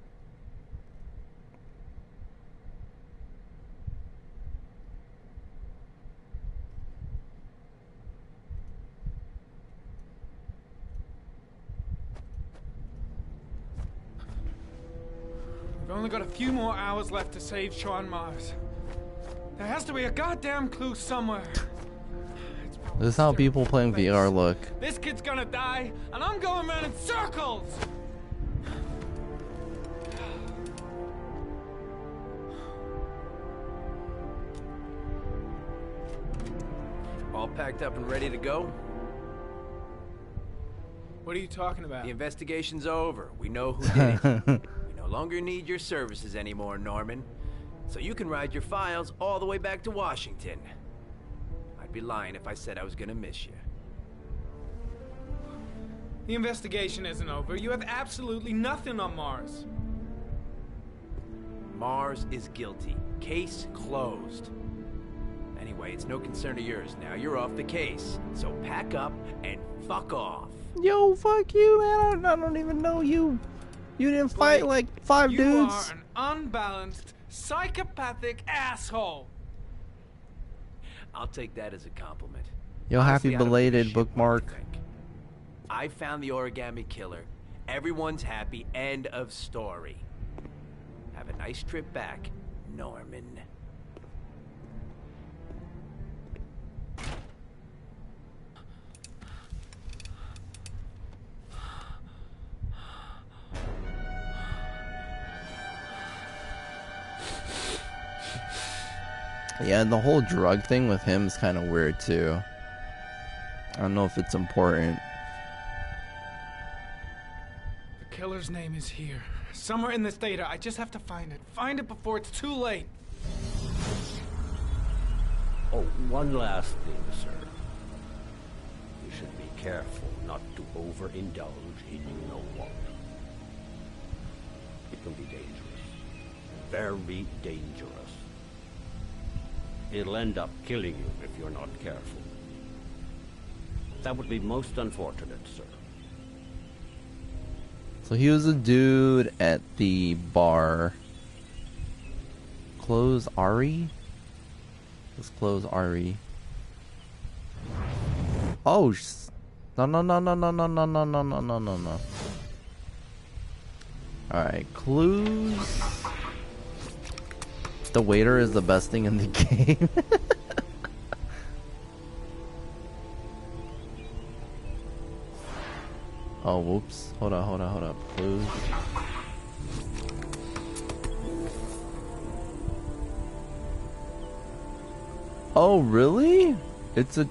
We've only got a few more hours left to save Sean Mars. There has to be a goddamn clue somewhere. This is how people playing VR look. This kid's gonna die, and I'm going around in circles! All packed up and ready to go? What are you talking about? The investigation's over. We know who did it. We no longer need your services anymore, Norman. So you can ride your files all the way back to Washington. I'd be lying if I said I was gonna miss you. The investigation isn't over. You have absolutely nothing on Mars. Mars is guilty. Case closed. Anyway, it's no concern of yours now. You're off the case. So pack up and fuck off. Yo, fuck you, man. I don't even know you. You didn't fight like 5 dudes. You are an unbalanced, psychopathic asshole. I'll take that as a compliment. Yo, happy belated bookmark. I found the origami killer. Everyone's happy. End of story. Have a nice trip back, Norman. Yeah, and the whole drug thing with him is kind of weird too. I don't know if it's important. The killer's name is here. Somewhere in this data. I just have to find it. Find it before it's too late. Oh, one last thing, sir. You should be careful not to overindulge in you know what. It can be dangerous. Very dangerous. It'll end up killing you if you're not careful. That would be most unfortunate, sir. So he was a dude at the bar. Close Ari? Let's close Ari. Oh, no. Alright, clues. The waiter is the best thing in the game. Oh, whoops. Hold up. Clues. Oh, really? It's a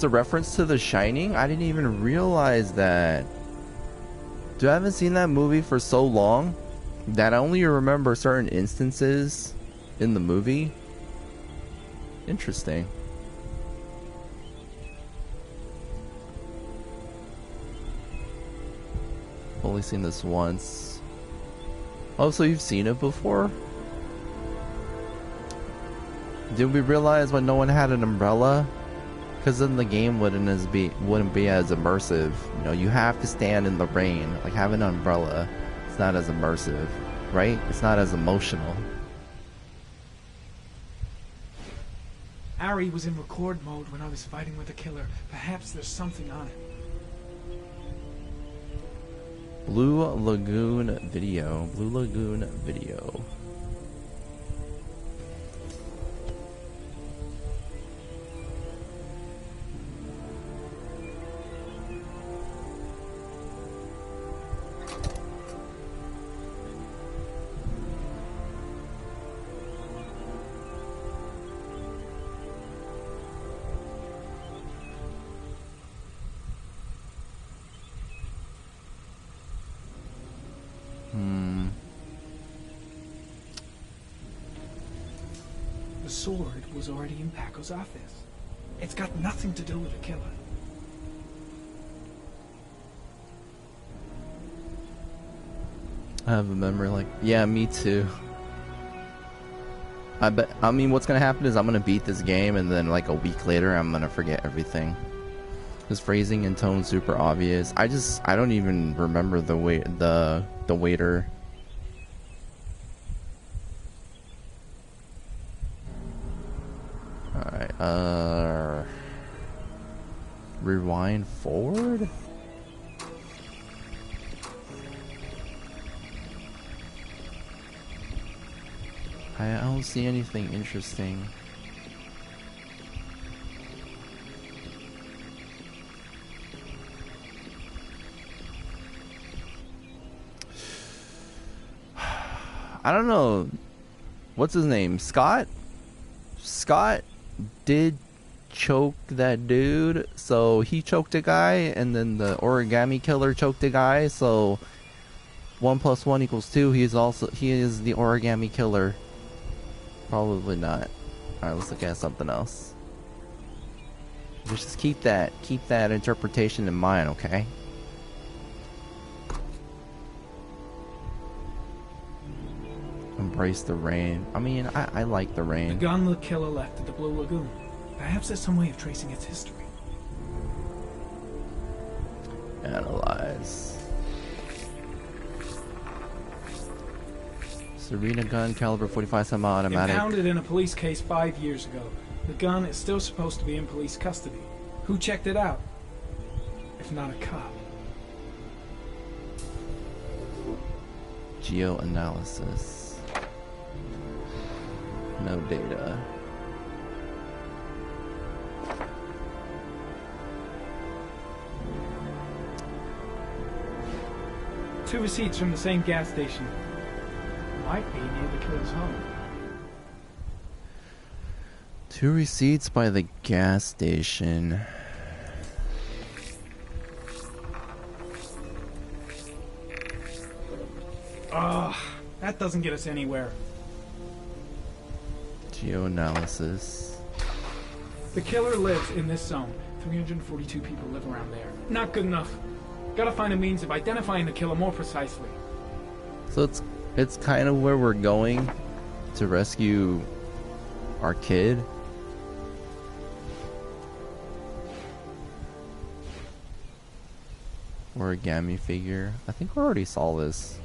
reference to The Shining? I didn't even realize that. Dude, I haven't seen that movie for so long that I only remember certain instances in the movie. Interesting. Only seen this once. Oh, so you've seen it before? Did we realize when no one had an umbrella? Because then the game wouldn't be as immersive. You know, you have to stand in the rain. Like having an umbrella, it's not as immersive, right? It's not as emotional. Ari was in record mode when I was fighting with the killer. Perhaps there's something on it. Blue Lagoon video. Blue Lagoon video. The sword was already in Paco's office. It's got nothing to do with the killer. I have a memory like, yeah, me too. I mean, what's gonna happen is I'm gonna beat this game and then like a week later I'm gonna forget everything. His phrasing and tone super obvious. I don't even remember the waiter. Alright, rewind forward? I don't see anything interesting. I don't know. What's his name? Scott? Scott did choke that dude. So he choked a guy, and then the origami killer choked a guy. So 1 + 1 = 2. He is the origami killer. Probably not. All right, let's look at something else. Just keep that interpretation in mind, okay? Embrace the rain. I mean, I like the rain. The gun the killer left at the Blue Lagoon. Perhaps there's some way of tracing its history. Analyze. Serena gun, caliber 45 semi-automatic. Impounded in a police case 5 years ago. The gun is still supposed to be in police custody. Who checked it out? If not a cop. Geoanalysis. No data. Two receipts from the same gas station. Might be near the killer's home. 2 receipts by the gas station. Ugh, that doesn't get us anywhere. Geoanalysis. The killer lives in this zone. 342 people live around there. Not good enough. Gotta find a means of identifying the killer more precisely. So it's kind of where we're going to rescue our kid. Origami figure. I think we already saw this.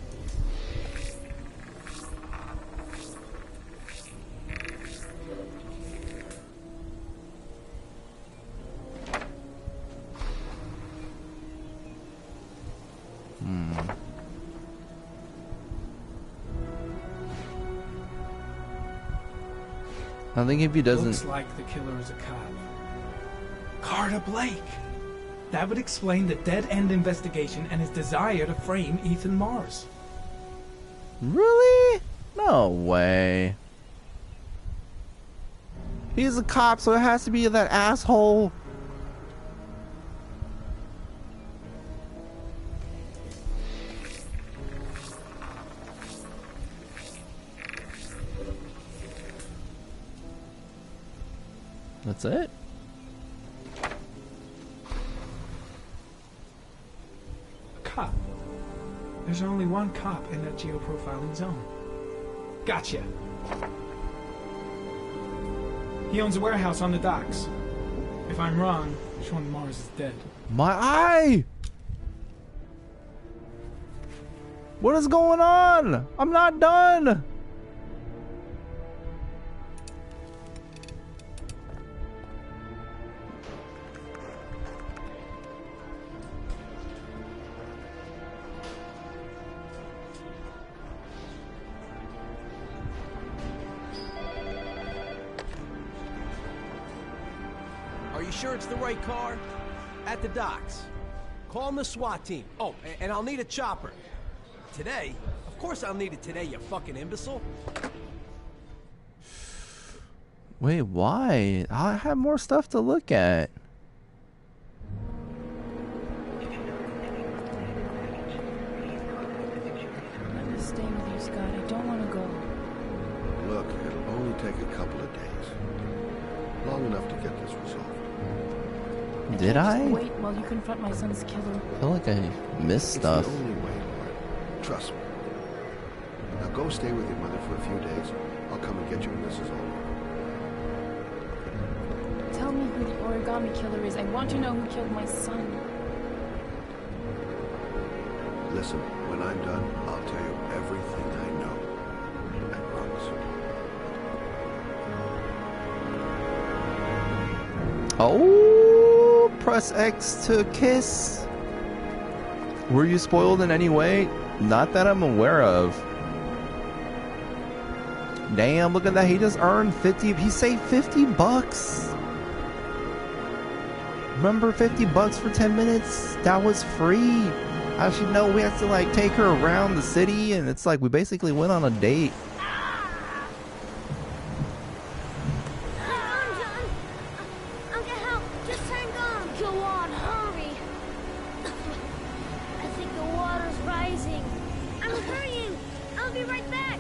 I think if he doesn't... Looks like the killer is a cop. Carter Blake! That would explain the dead-end investigation and his desire to frame Ethan Mars. Really? No way. He's a cop, so it has to be that asshole. That's it? Cop. There's only one cop in that geoprofiling zone. Gotcha. He owns a warehouse on the docks. If I'm wrong, Sean Mars is dead. My eye! What is going on? I'm not done! Sure it's the right car? At the docks. Call the SWAT team. Oh, and I'll need a chopper. Today? Of course I'll need it today, you fucking imbecile. Wait, why? I have more stuff to look at. Let me stay with you, Scott. I don't want to go. Look, it'll only take a couple of days. Long enough to get this resolved. Did I? Just wait while you confront my son's killer. I feel like I missed stuff. It's the only way, Lauren. Trust me. Now go stay with your mother for a few days. I'll come and get you when this is over. Tell me who the origami killer is. I want to know who killed my son. Listen, when I'm done, I'll tell you everything I know. I promise. Oh, press X to kiss. Were you spoiled in any way? Not that I'm aware of. Damn, look at that. He just earned 50. He saved $50. Remember 50 bucks for 10 minutes? That was free. I should know we have to like take her around the city, and it's like we basically went on a date. I'm Hurry! I'll be right back!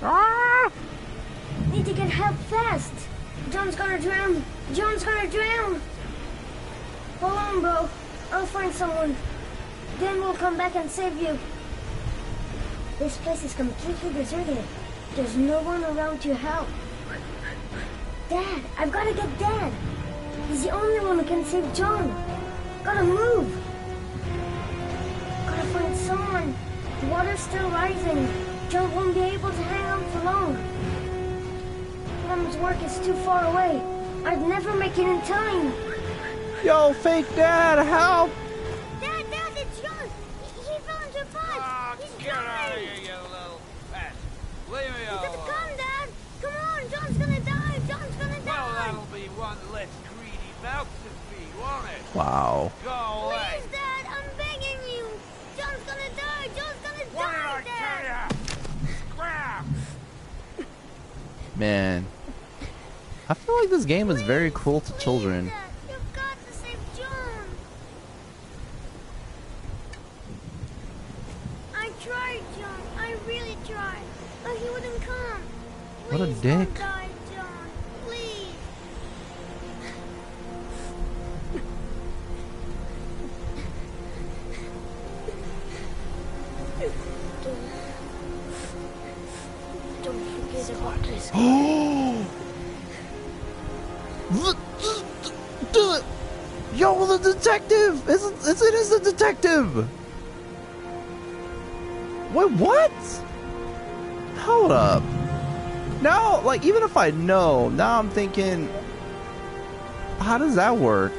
Ah! Need to get help fast! John's gonna drown! John's gonna drown! Hold on, bro. I'll find someone. Then we'll come back and save you. This place is completely deserted. There's no one around to help. Dad! I've gotta get Dad! He's the only one who can save John! Gotta move! Gotta find someone. The water's still rising. John won't be able to hang on for long. Mom's work is too far away. I'd never make it in time. Yo, fake dad, help! Dad, it's John! He fell into a pipe! He's Get out of dying! here, you little pest! Leave me You alone! gotta come, Dad! Come on, John's gonna die! John's gonna die! Well, that'll be one less greedy mouth to feed, won't it? Wow. Go away! Please, Dad, I'm begging you! John's gonna die! John's gonna What die, did I Dad! tell ya? Scrap! Man. I feel like this game is very cruel to children. Dad, you've got to save John! I tried, John. I really tried. But he wouldn't come. What a Please dick. don't die, John. Please. Don't forget about this. Yo, the detective! It is the detective! Wait, what? Hold up. Now, like, even if I know, now I'm thinking, how does that work?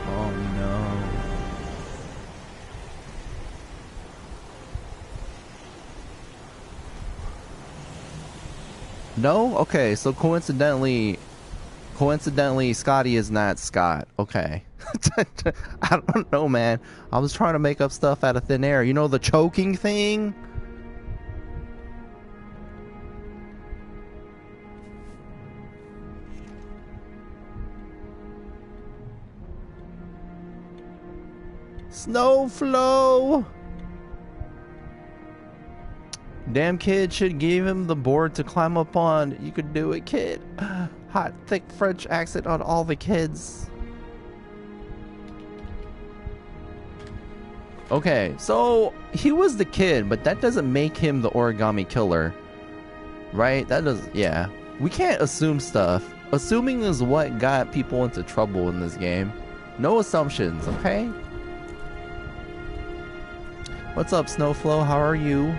Oh no. No? Okay, so coincidentally, Scotty is not Scott. Okay. I don't know, man. I was trying to make up stuff out of thin air. You know the choking thing? Snowflow! Damn kid should give him the board to climb up on. You could do it, kid. Hot, thick French accent on all the kids. Okay, so he was the kid, but that doesn't make him the origami killer. Right? That doesn't, yeah. We can't assume stuff. Assuming is what got people into trouble in this game. No assumptions, okay? What's up, Snowflow? How are you?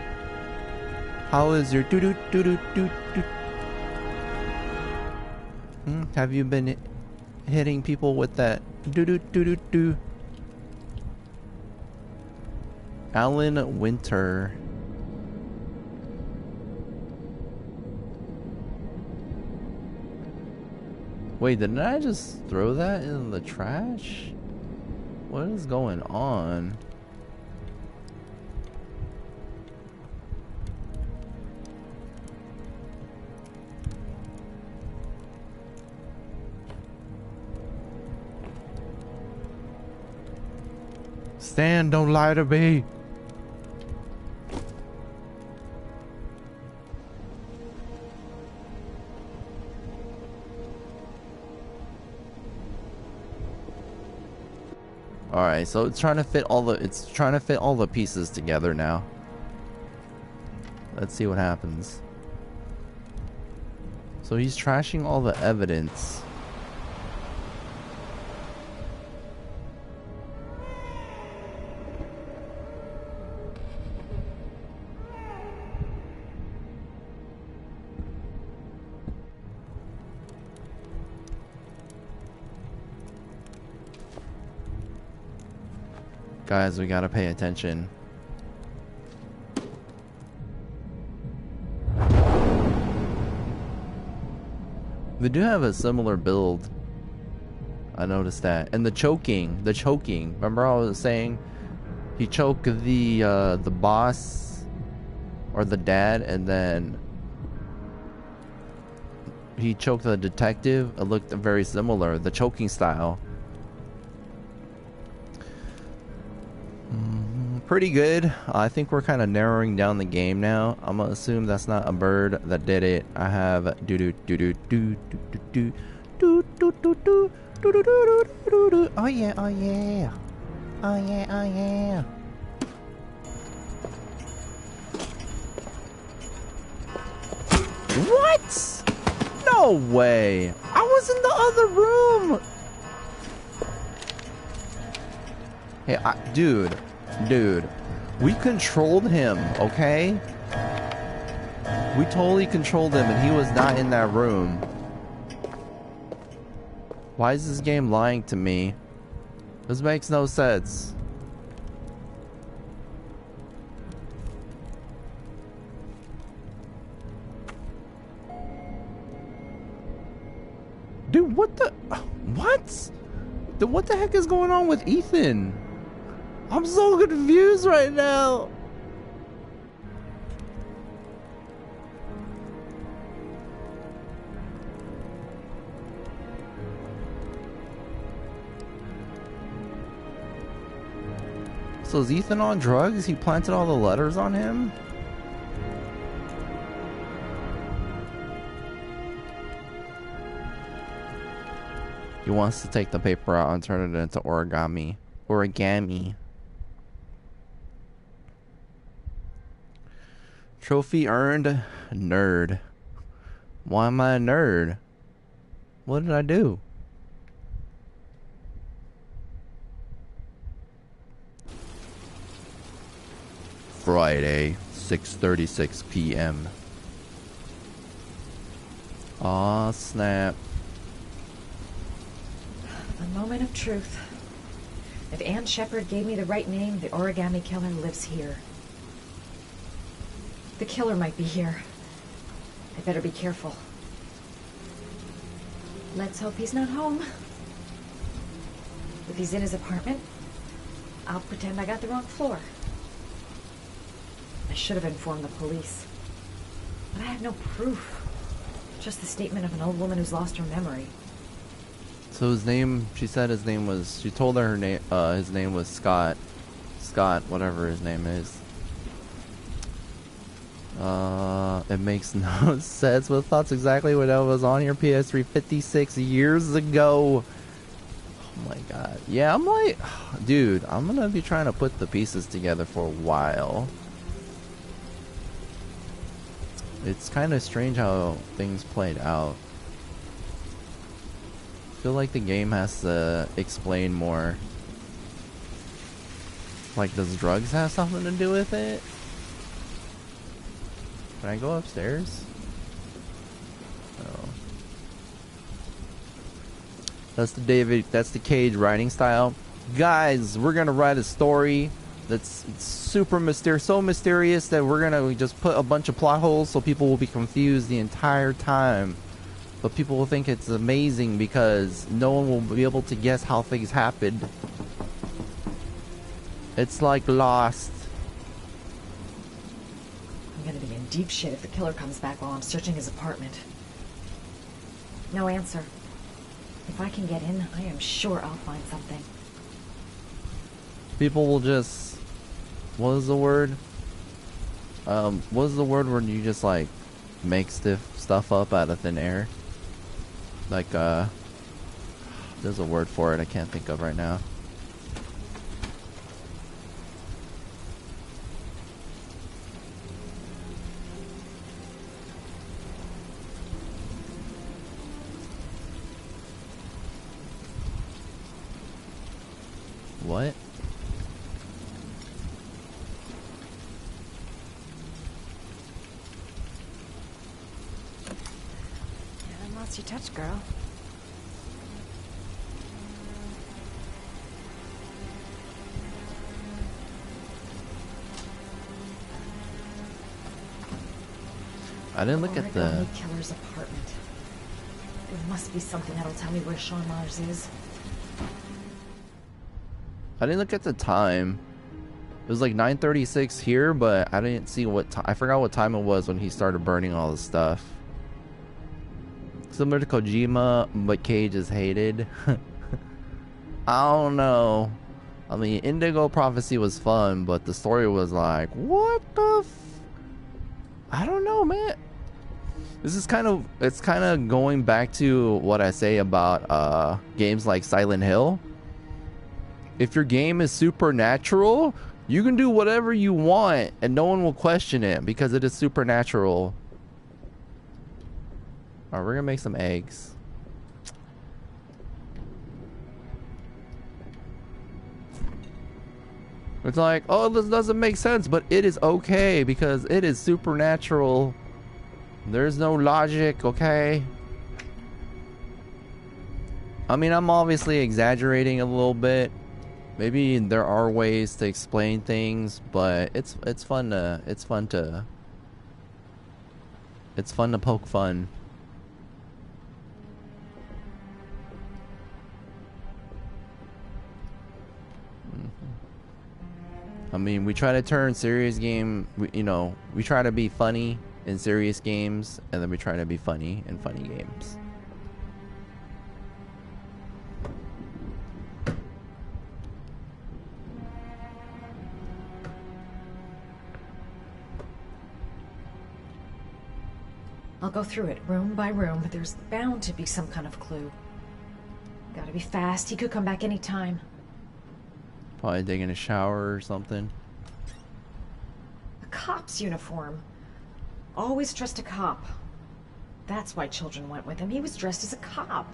How is your doo-doo-doo-doo-doo-doo? Have you been hitting people with that doo-doo-doo-doo-doo? Alan Winter. Wait, didn't I just throw that in the trash? What is going on? Stan, don't lie to me. All right, so it's trying to fit all the pieces together now. Let's see what happens. So he's trashing all the evidence. Guys, we gotta pay attention. They do have a similar build. I noticed that. And the choking. Remember I was saying he choked the boss or the dad, and then he choked the detective. It looked very similar, the choking style. Pretty good. I think we're kind of narrowing down the game now. I'm gonna assume that's not a bird that did it. I have do do do do do do do do do do do do do do do do. Oh yeah, oh yeah, oh yeah, oh yeah. What? No way! I was in the other room. Hey, dude, we controlled him, okay? We totally controlled him, and he was not in that room. Why is this game lying to me? This makes no sense. Dude, what the... What? Dude, what the heck is going on with Ethan? I'm so confused right now. So is Ethan on drugs? He planted all the letters on him? He wants to take the paper out and turn it into origami. Origami. Trophy earned. Nerd. Why am I a nerd? What did I do? Friday, 6:36 p.m. Aw, snap. The moment of truth. If Ann Shepard gave me the right name, the origami killer lives here. The killer might be here. I better be careful. Let's hope he's not home. If he's in his apartment, I'll pretend I got the wrong floor. I should have informed the police. But I have no proof. Just the statement of an old woman who's lost her memory. So his name, she said his name was, she told her his name was Scott. Scott, whatever his name is. It makes no sense, but that's exactly what I was on your PS3 56 years ago. Oh my god. Yeah, I'm like, dude, I'm gonna be trying to put the pieces together for a while. It's kind of strange how things played out. I feel like the game has to explain more. Like, does drugs have something to do with it? Can I go upstairs? Oh. That's the Cage writing style. Guys, we're gonna write a story that's super mysterious, so mysterious that we're gonna just put a bunch of plot holes so people will be confused the entire time. But people will think it's amazing because no one will be able to guess how things happened. It's like Lost. I'm gonna be in deep shit if the killer comes back while I'm searching his apartment. No answer. If I can get in, I am sure I'll find something. People will just... What is the word? What is the word when you just like make stuff up out of thin air? Like, there's a word for it I can't think of right now. What? Yeah, lost your touch, girl. I didn't look at the killer's apartment. There must be something that'll tell me where Sean Mars is. I didn't look at the time. was like 9:36 here, but I didn't see what time. I forgot what time it was when he started burning all the stuff. Similar to Kojima, but Cage is hated. I don't know. I mean, Indigo Prophecy was fun, but the story was like, what the I don't know, man. This is it's kind of going back to what I say about games like Silent Hill. If your game is supernatural, you can do whatever you want and no one will question it because it is supernatural. Alright, we're gonna make some eggs. It's like, oh, this doesn't make sense, but it is okay because it is supernatural. There's no logic, okay? I mean, I'm obviously exaggerating a little bit. Maybe there are ways to explain things, but it's fun to poke fun. I mean, we try to turn serious game, we try to be funny in serious games, and then we try to be funny in funny games. I'll go through it room by room, but there's bound to be some kind of clue. Gotta be fast. He could come back anytime. Probably taking a shower or something. A cop's uniform. Always trust a cop. That's why children went with him. He was dressed as a cop.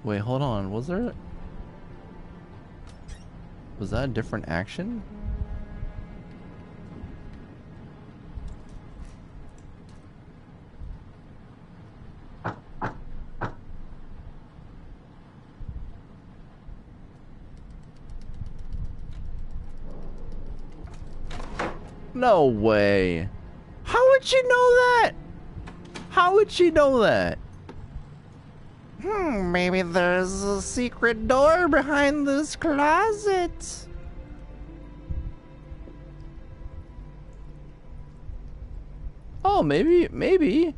Wait, hold on. Was that a different action? No way. How would she know that? How would she know that? Maybe there's a secret door behind this closet. Oh, maybe.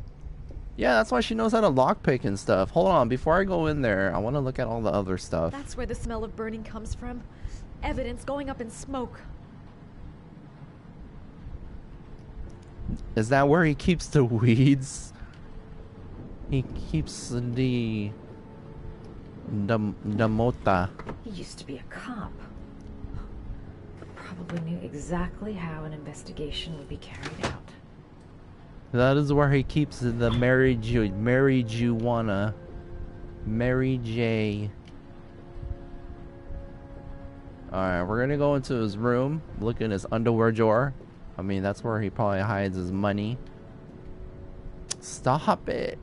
Yeah, that's why she knows how to lockpick and stuff. Hold on, before I go in there, I want to look at all the other stuff. That's where the smell of burning comes from. Evidence going up in smoke. Is that where he keeps the weeds? He keeps the mota. He used to be a cop. Probably knew exactly how an investigation would be carried out. That is where he keeps the Mary Juana. Mary J. Alright, we're gonna go into his room, look in his underwear drawer. I mean, that's where he probably hides his money. Stop it.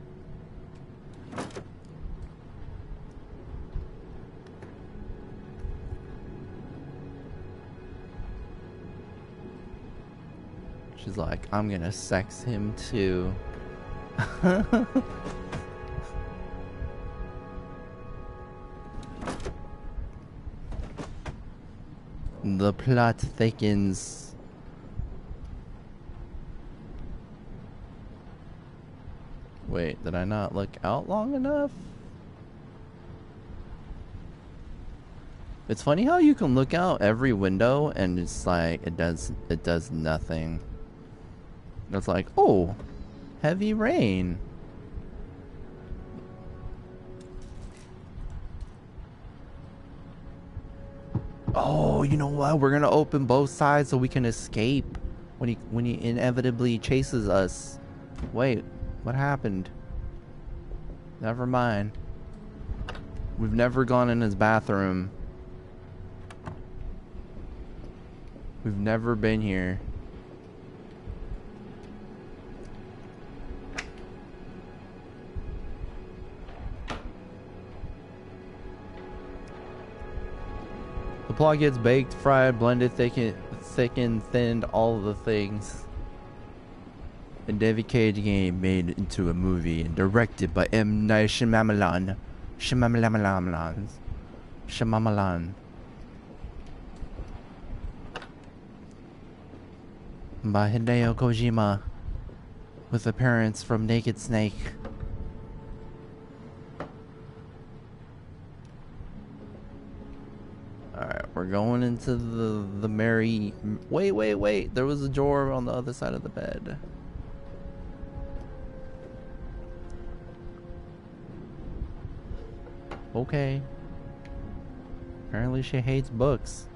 She's like, I'm gonna sex him too. The plot thickens. Wait, did I not look out long enough? It's funny how you can look out every window and it's like it does nothing. It's like, oh, heavy rain. Oh, you know what? We're gonna open both sides so we can escape when he inevitably chases us. Wait, what happened? Never mind. We've never gone in his bathroom. We've never been here. The plot gets baked, fried, blended, thickened, thinned, all of the things. A David Cage game made into a movie and directed by M. Night Shyamalan. Shyamalan. By Hideo Kojima, with appearance from Naked Snake. Alright, we're going into the merry... Wait. There was a door on the other side of the bed. Okay. Apparently she hates books.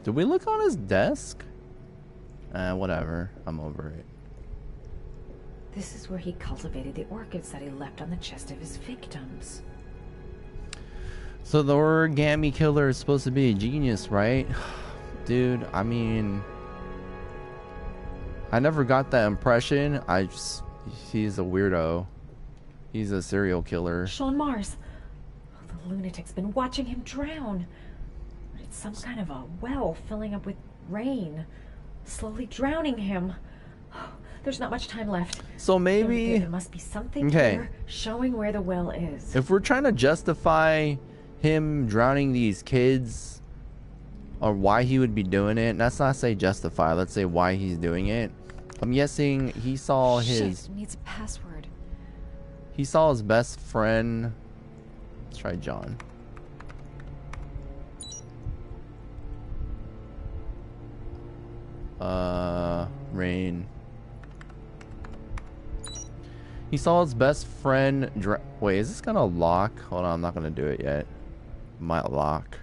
Did we look on his desk? Whatever. I'm over it. This is where he cultivated the orchids that he left on the chest of his victims. So the origami killer is supposed to be a genius, right? Dude, I mean... I never got that impression. He's a weirdo. He's a serial killer. Sean Mars. The lunatic's been watching him drown. It's some kind of a well filling up with rain, slowly drowning him. There's not much time left. So maybe there must be something here showing where the well is. If we're trying to justify him drowning these kids, or why he would be doing it, let's not say justify. Let's say why he's doing it. I'm guessing he saw his. Shit, needs a password. He saw his best friend. Let's try John. Rain. He saw his best friend wait, is this gonna lock? Hold on, I'm not gonna do it yet. Might lock.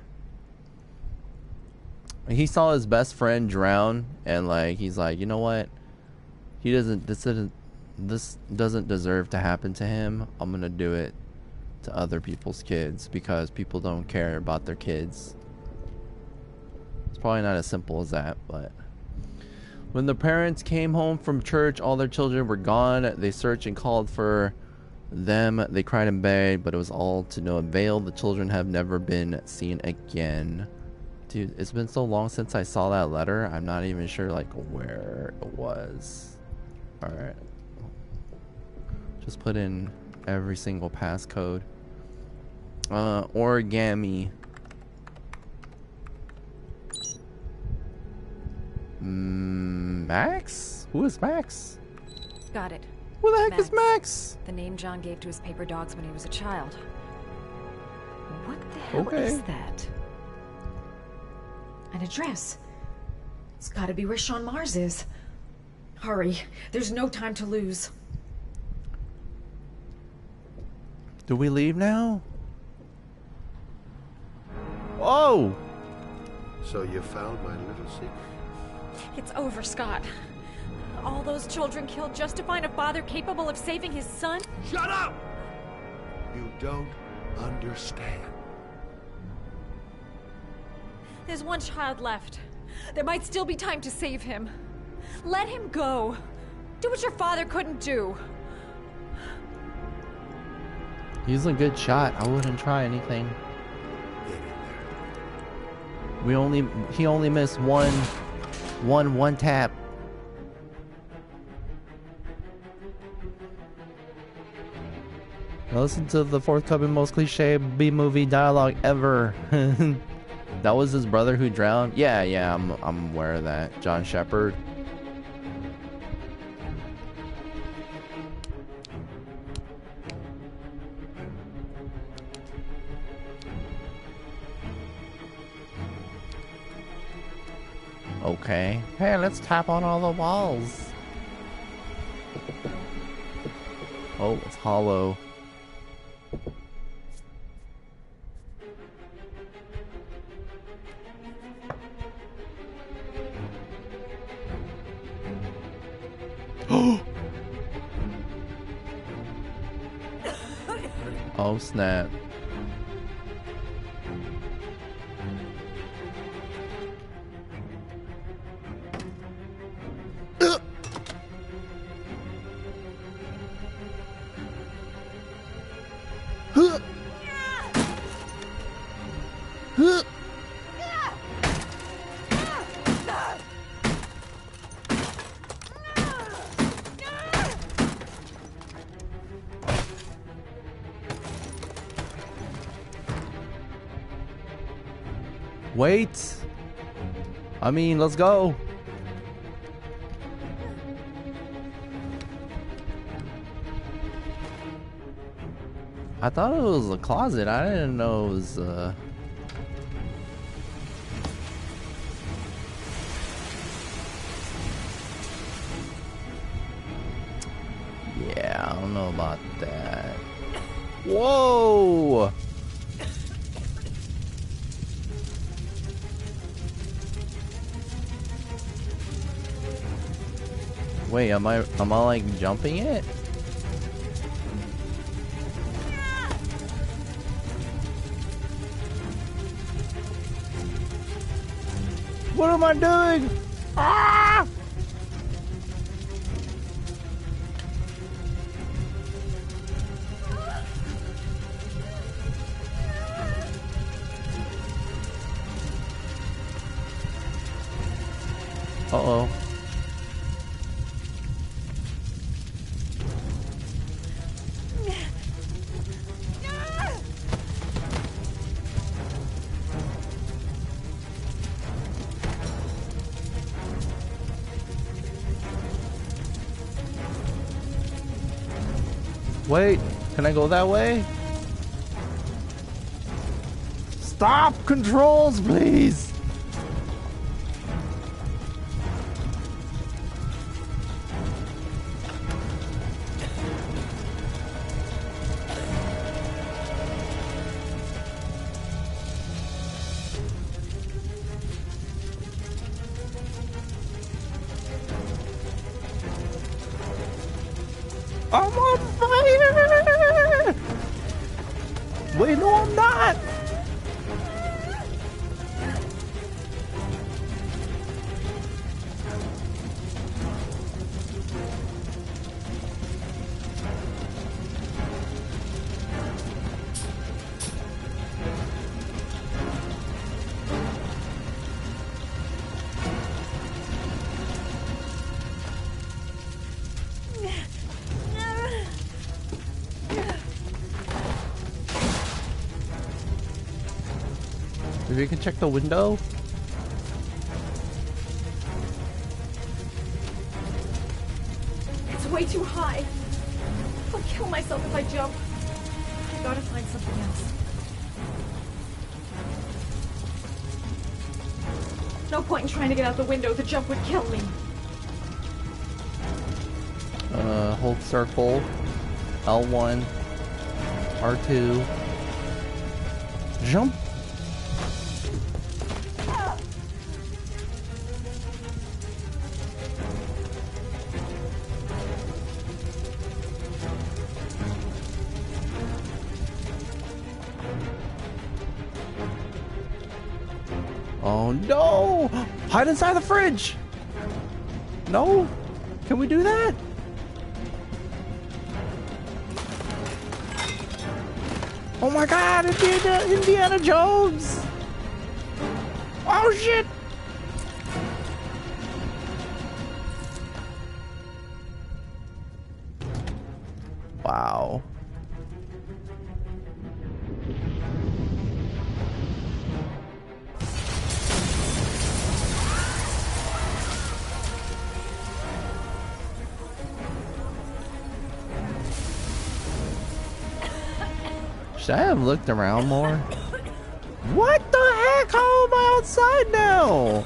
He saw his best friend drown, and like he's like, you know what? This doesn't deserve to happen to him. I'm gonna do it to other people's kids because people don't care about their kids. It's probably not as simple as that, but when the parents came home from church, all their children were gone. They searched and called for them. They cried in bed, but it was all to no avail. The children have never been seen again. Dude, it's been so long since I saw that letter. I'm not even sure like where it was. Alright. Just put in every single passcode. Origami. Max? Who is Max? Got it. Who the heck is Max? The name John gave to his paper dogs when he was a child. What the hell is that? An address. It's gotta be where Sean Mars is. Hurry. There's no time to lose. Do we leave now? Oh! So you found my little secret? It's over, Scott. All those children killed just to find a father capable of saving his son? Shut up! You don't understand. There's one child left. There might still be time to save him. Let him go. Do what your father couldn't do. He's a good shot. I wouldn't try anything. He only missed one tap. Now listen to the forthcoming most cliche B-movie dialogue ever. That was his brother who drowned? Yeah, I'm aware of that. John Shepard. Okay. Hey, let's tap on all the walls. Oh, it's hollow. Oh snap. Wait. I mean, let's go. I thought it was a closet. I didn't know it was yeah, I don't know about that. Whoa! Wait, am I like jumping it? What am I doing? Ah! Uh-oh. Wait, can I go that way? Stop controls, please! I'm on fire! Wait, no, I'm not! Maybe you can check the window? It's way too high. I'll kill myself if I jump. I gotta find something else. No point in trying to get out the window. The jump would kill me. Hold circle. L1. R2. Jump. Oh no! Hide inside the fridge! No? Can we do that? Oh my god, Indiana Jones! Oh shit! Wow. Should I have looked around more? What the heck? How am I outside now?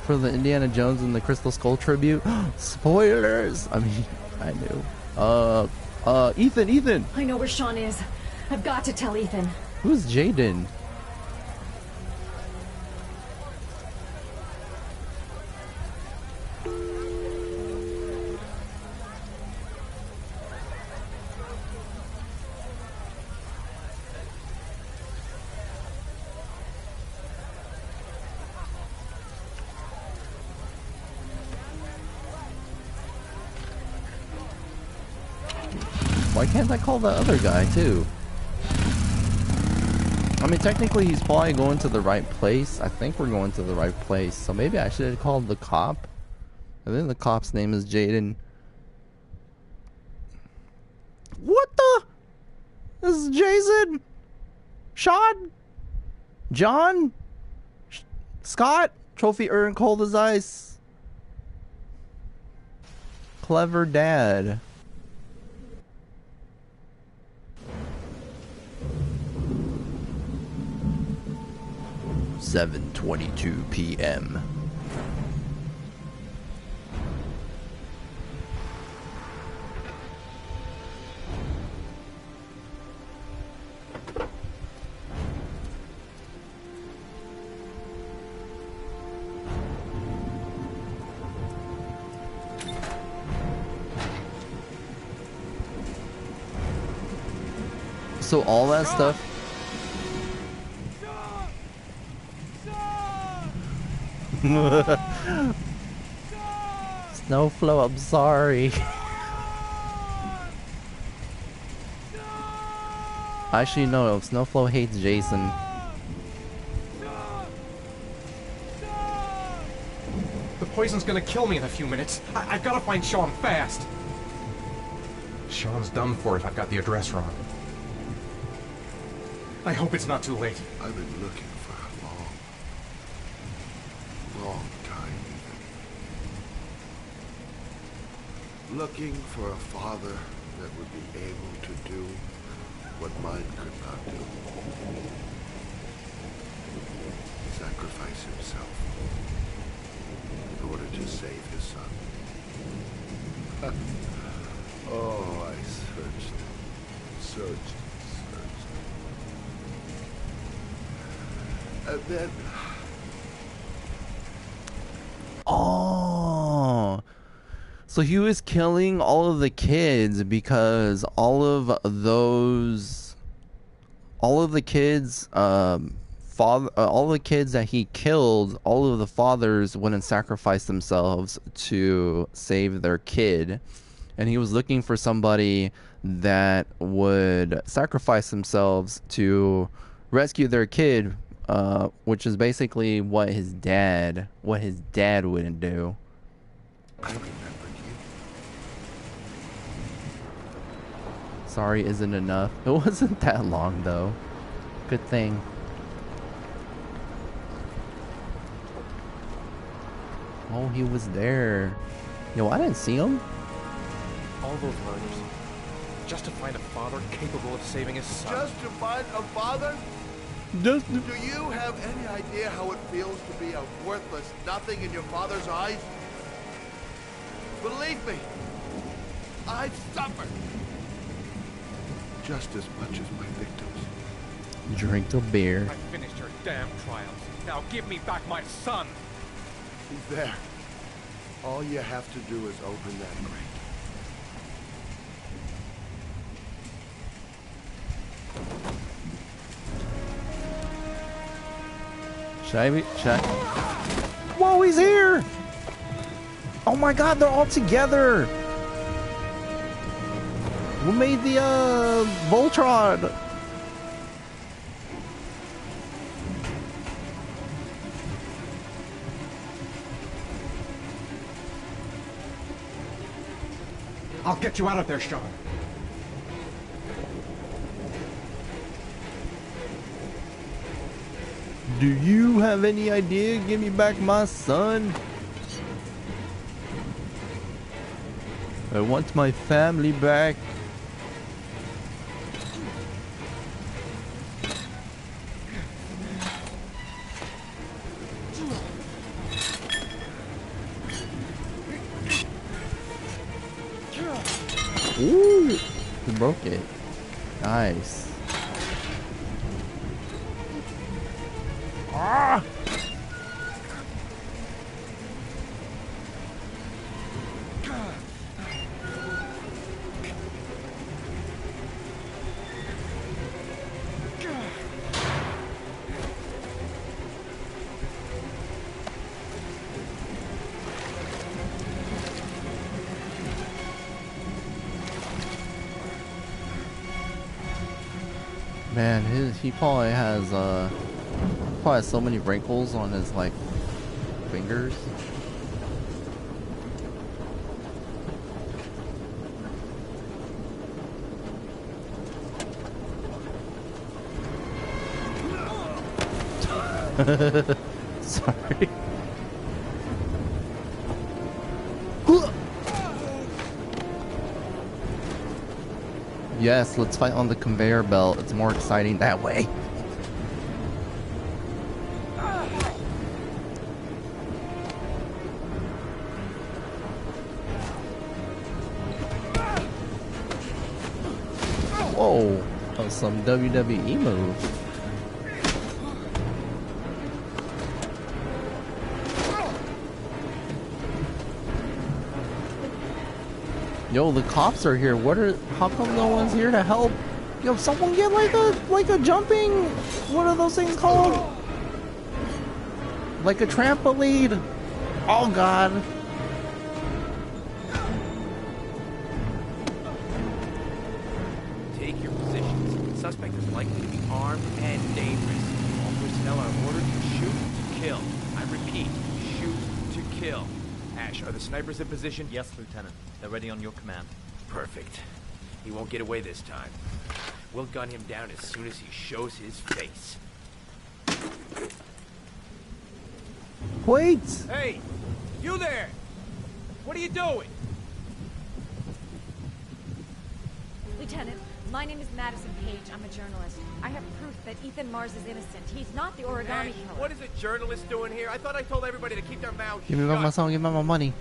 For the Indiana Jones and the Crystal Skull tribute? Spoilers! I mean, I knew. Ethan! I know where Sean is. I've got to tell Ethan. Who's Jaden? Why can't I call the other guy too? I mean, technically, he's probably going to the right place. I think we're going to the right place. So maybe I should have called the cop. I think the cop's name is Jaden. What the? This is Jason? Sean? John? Scott? Trophy earned cold as ice. Clever dad. $7:22 p.m. So all that stuff. Snowflow, I'm sorry. Actually, no, Snowflow hates Jason. The poison's gonna kill me in a few minutes. I've gotta find Sean fast. Sean's done for if I've got the address wrong. I hope it's not too late. I've been looking for a long time. Looking for a father that would be able to do what mine could not do. Sacrifice himself in order to save his son. Oh, I searched. And then... Oh, so he was killing all of the kids because all of the kids, all the kids that he killed, all of the fathers went and sacrificed themselves to save their kid, and he was looking for somebody that would sacrifice themselves to rescue their kid. Which is basically what his dad wouldn't do. I remembered you. Sorry isn't enough. It wasn't that long though. Good thing. Oh, he was there. Yo, I didn't see him. All those murders. Just to find a father capable of saving his son. Just to find a father? Do you have any idea how it feels to be a worthless nothing in your father's eyes? Believe me, I've suffered just as much as my victims. Drink the beer. I finished your damn trials. Now give me back my son. He's there. All you have to do is open that grate. Should I? Whoa, he's here! Oh my god, they're all together! Who made the, Voltron? I'll get you out of there, Sean. Do you have any idea? Give me back my son. I want my family back. Ooh, he broke it. Nice. Ah! Man, he probably has so many wrinkles on his like fingers. Sorry. Yes, let's fight on the conveyor belt. It's more exciting that way. Whoa, that was some WWE move. Yo, the cops are here. How come no one's here to help? Yo, someone get like a jumping, what are those things called? Like a trampoline. Oh god. Take your positions. The suspect is likely to be armed and dangerous. All personnel are ordered to shoot to kill. I repeat, shoot to kill. Ash, are the snipers in position? Yes, Lieutenant. They're ready on your command. Perfect. He won't get away this time. We'll gun him down as soon as he shows his face. Wait! Hey! You there! What are you doing? Lieutenant, my name is Madison Page. I'm a journalist. I have proof that Ethan Mars is innocent. He's not the origami Ash, killer. what is a journalist doing here? I thought I told everybody to keep their mouths Give me back my song, give me my money.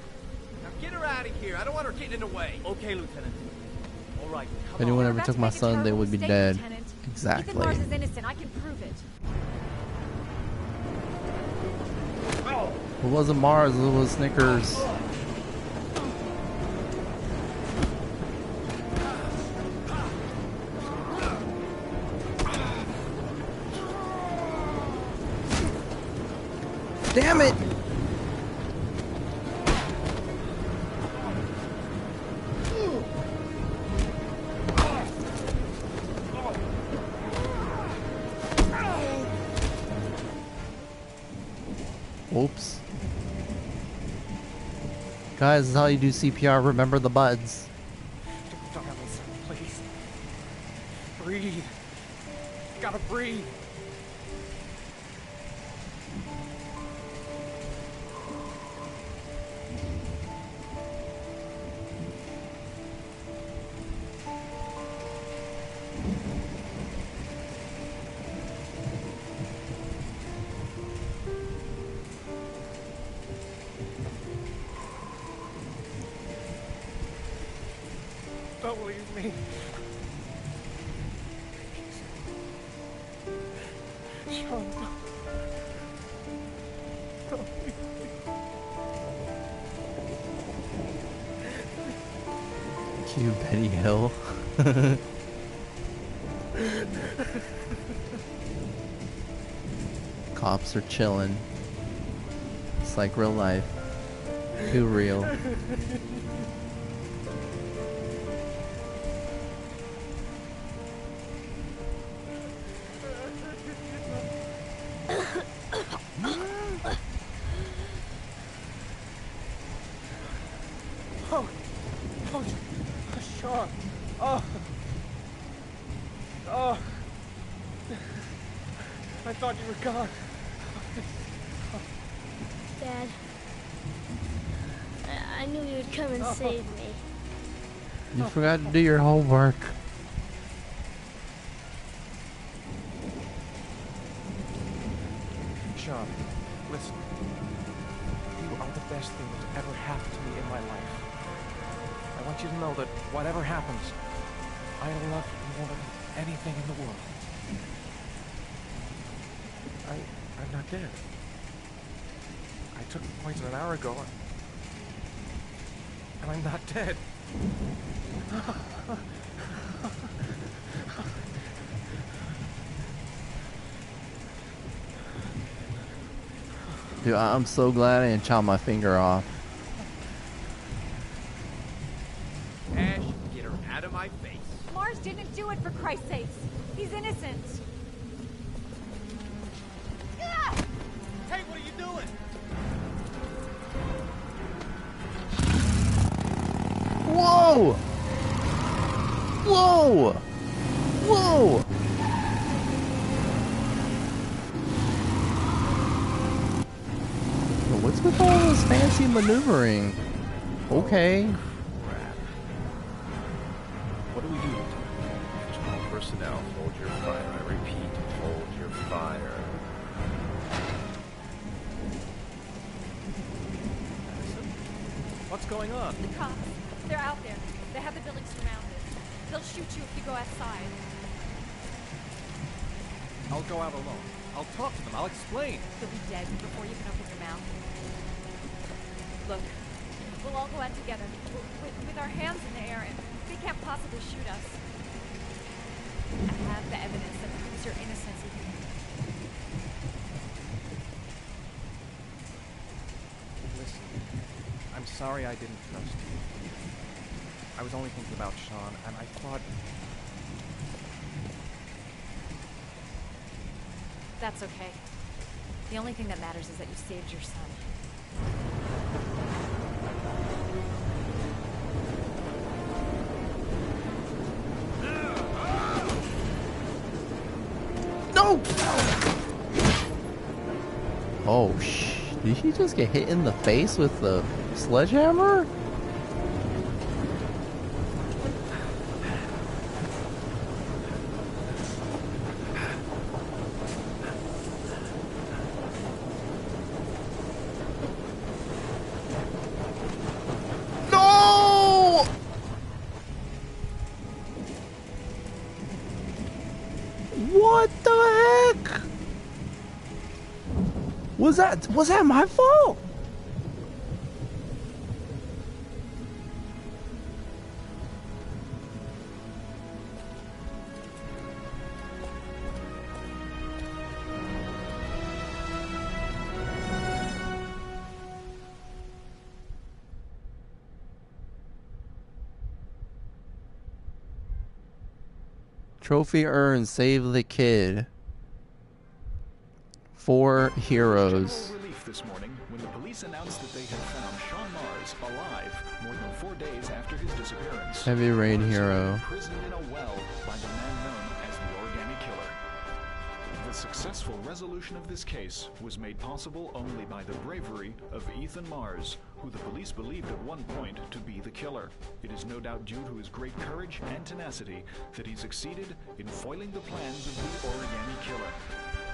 Now get her out of here. I don't want her getting in the way. Okay, Lieutenant. All right. If anyone ever took my son, they would be dead. Exactly. Ethan Mars is innocent. I can prove it. It wasn't Mars, it was Snickers. Damn it! Oops. Guys, this is how you do CPR. Remember the buttons. Please. Breathe. Gotta breathe. Don't leave me. Sean, don't leave me. Cue Betty Hill. Cops are chilling. It's like real life. Too real. Sean. Oh. I thought you were gone. Dad, I knew you would come and save me. You forgot to do your homework. Sean, listen. You are the best thing that's ever happened to me in my life. I want you to know that whatever happens, I love you more than anything in the world. I'm not dead. I took the poison an hour ago, and I'm not dead. Dude, I'm so glad I didn't chop my finger off. Ash, get her out of my face. Mars didn't do it, for Christ's sakes. He's innocent. Whoa! Whoa! Whoa! What's with all this fancy maneuvering? Okay. What do we do? All personnel, hold your fire. I repeat, hold your fire. What's going on? The cops. They're out there. They have the building surrounded. They'll shoot you if you go outside. I'll go out alone. I'll talk to them. I'll explain. You'll be dead before you can open your mouth. Look, we'll all go out together, with our hands in the air, and they can't possibly shoot us. I have the evidence that proves your innocence. Listen, I'm sorry I didn't trust you. I was only thinking about Sean, and I thought... That's okay. The only thing that matters is that you saved your son. No! Oh, did he just get hit in the face with the sledgehammer? What the heck? Was that my fault? Trophy earned, save the kid. 4 heroes. Relief this morning when the police announced that they had found Sean Mars alive more than 4 days after his disappearance. Heavy rain hero. Imprisoned in a well by the man known as the Origami Killer. The successful resolution of this case was made possible only by the bravery of Ethan Mars, who the police believed at one point to be the killer. It is no doubt due to his great courage and tenacity that he succeeded in foiling the plans of the Origami Killer.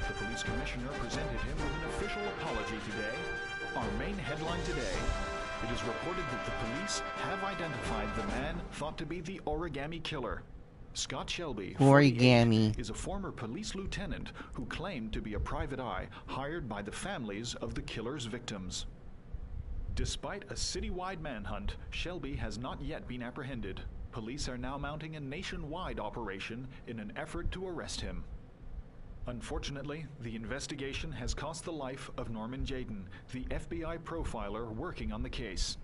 The police commissioner presented him with an official apology today. Our main headline today: it is reported that the police have identified the man thought to be the Origami Killer. Scott Shelby, 48, Origami, is a former police lieutenant who claimed to be a private eye hired by the families of the killer's victims. Despite a citywide manhunt, Shelby has not yet been apprehended. Police are now mounting a nationwide operation in an effort to arrest him. Unfortunately, the investigation has cost the life of Norman Jayden, the FBI profiler working on the case.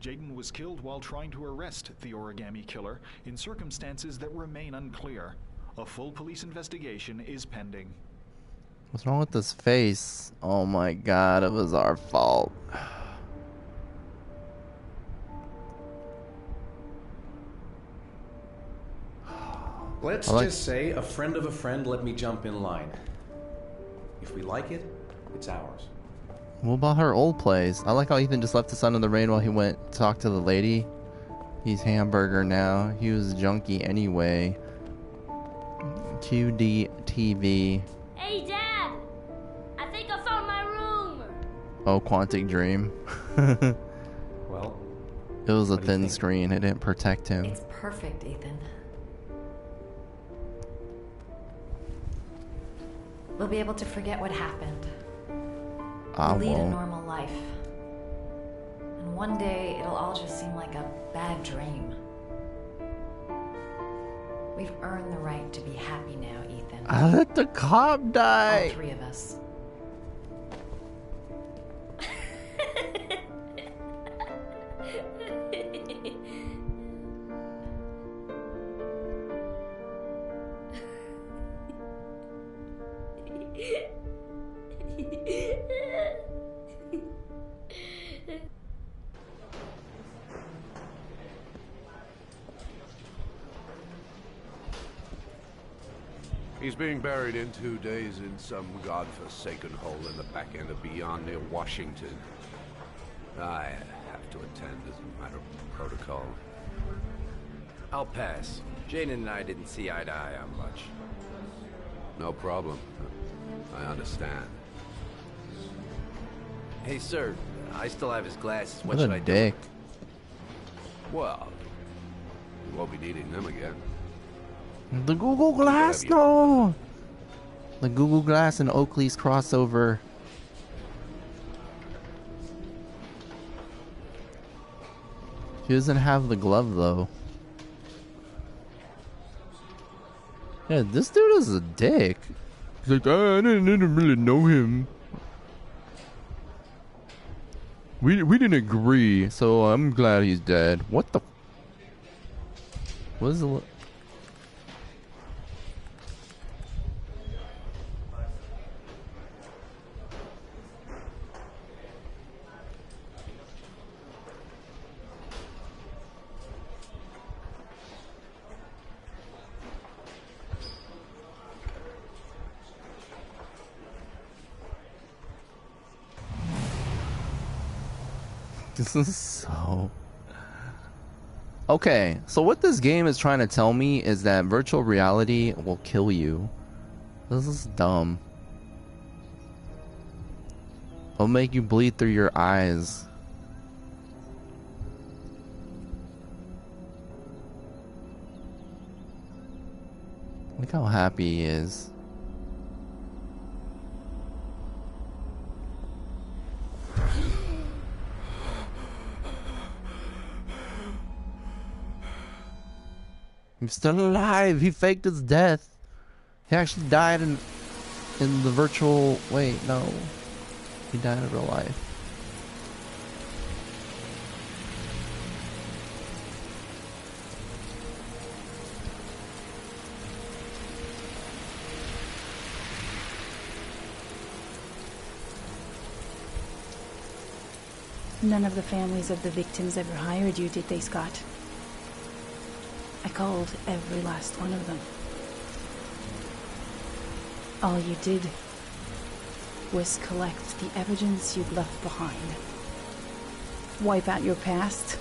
Jayden was killed while trying to arrest the Origami Killer in circumstances that remain unclear. A full police investigation is pending. What's wrong with this face? Oh my god, it was our fault. Let's just say a friend of a friend let me jump in line. If we like it, it's ours. What about her old place? I like how Ethan just left his son in the rain while he went to talk to the lady. He's hamburger now. He was junkie anyway. QD TV. Hey, Dad! I think I found my room! Oh, Quantic Dream. Well, it was a thin screen. It didn't protect him. It's perfect, Ethan. We'll be able to forget what happened. I Lead a won't. normal life. And one day, it'll all just seem like a bad dream. We've earned the right to be happy now, Ethan. I let the cop die. All 3 of us. He's being buried in 2 days in some godforsaken hole in the back end of beyond near Washington. I have to attend as a matter of protocol. I'll pass. Jane and I didn't see eye to eye on much. No problem. I understand. Hey, sir. I still have his glasses. What should a I do? dick. Well, you won't be needing them again. The Google Glass, no! The Google Glass and Oakley's crossover. He doesn't have the glove, though. Yeah, this dude is a dick. He's like, I didn't really know him. We didn't agree, so I'm glad he's dead. What the? What is the? This is so... Okay, so what this game is trying to tell me is that virtual reality will kill you. This is dumb. It'll make you bleed through your eyes. Look how happy he is. He's still alive. He faked his death. He actually died in the virtual... Wait, no. He died in real life. None of the families of the victims ever hired you, did they, Scott? I called every last one of them. All you did was collect the evidence you'd left behind. Wipe out your past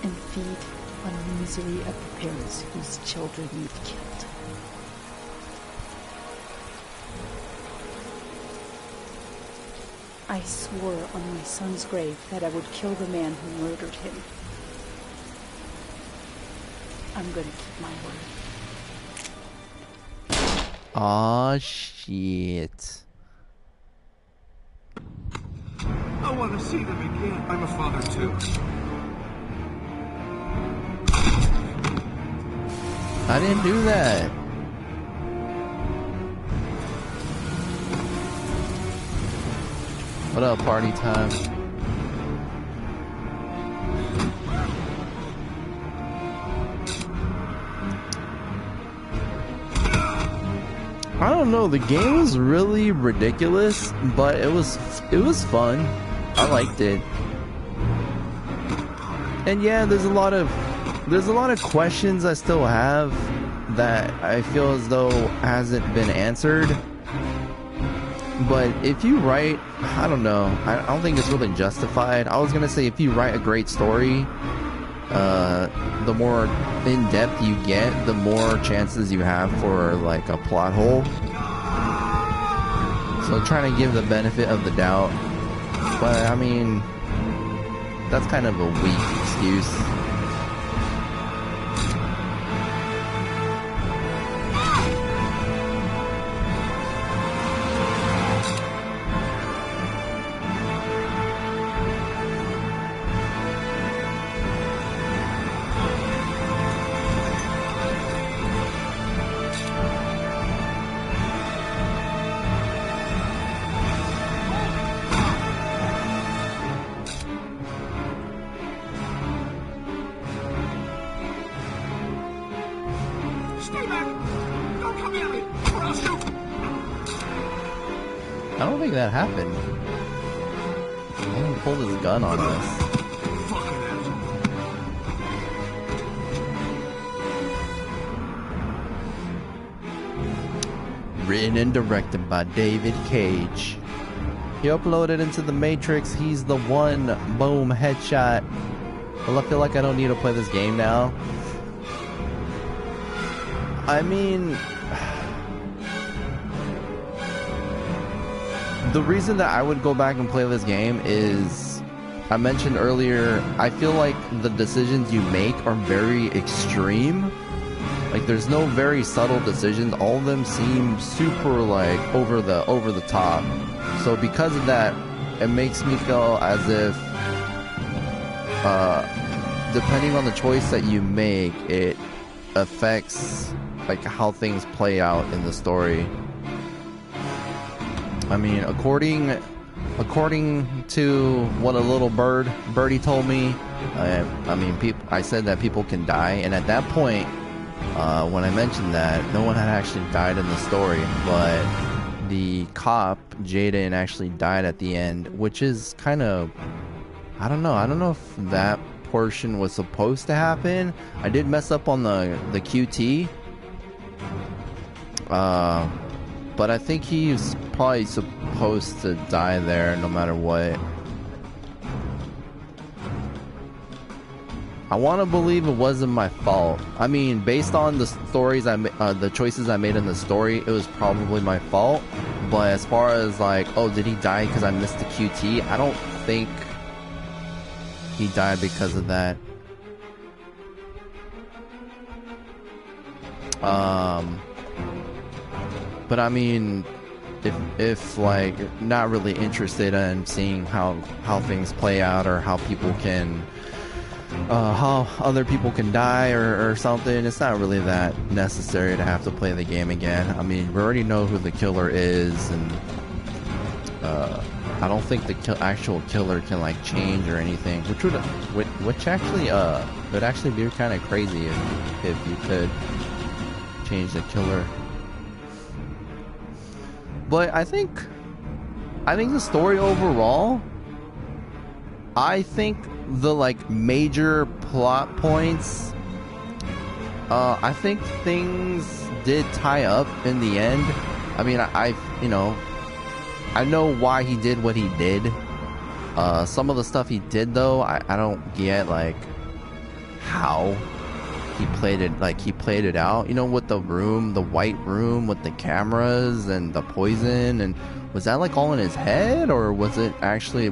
and feed on the misery of the parents whose children you've killed. I swore on my son's grave that I would kill the man who murdered him. I'm gonna keep my word. Aw, shit. I want to see them again. I'm a father too. I didn't do that. What up, party time? I don't know, the game was really ridiculous, but it was fun. I liked it. And yeah, there's a lot of questions I still have that I feel as though hasn't been answered. But if you write, I don't know, I don't think it's really justified. I was gonna say if you write a great story, the more in-depth you get, the more chances you have for like a plot hole. So trying to give the benefit of the doubt, but I mean, that's kind of a weak excuse. I don't think that happened. He pulled his gun on us. Written and directed by David Cage. He uploaded into the Matrix. He's the one. Boom, headshot. Well, I feel like I don't need to play this game now. I mean, the reason that I would go back and play this game is, I mentioned earlier, I feel like the decisions you make are very extreme. Like, there's no very subtle decisions. All of them seem super, like, over the top. So because of that, it makes me feel as if, depending on the choice that you make, it affects, like, how things play out in the story. I mean, according to what a little birdie told me, I mean, I said that people can die, and at that point, when I mentioned that, no one had actually died in the story, but the cop, Jaden, actually died at the end, which is kind of, I don't know if that portion was supposed to happen. I did mess up on the QT, but I think he's probably supposed to die there no matter what. I want to believe it wasn't my fault. I mean, based on the the choices I made in the story, it was probably my fault. But as far as like, oh, did he die because I missed the QT? I don't think he died because of that. But I mean, if like not really interested in seeing how things play out, or how people can how other people can die or something, it's not really that necessary to have to play the game again. I mean, we already know who the killer is, and I don't think the actual killer can like change or anything, which actually would actually be kind of crazy if you could change the killer. But I think the story overall, I think the like major plot points, I think things did tie up in the end. I mean, I know why he did what he did. Some of the stuff he did though, I don't get like how he played it out, you know, with the room, the white room with the cameras and the poison, and was that like all in his head, or was there actually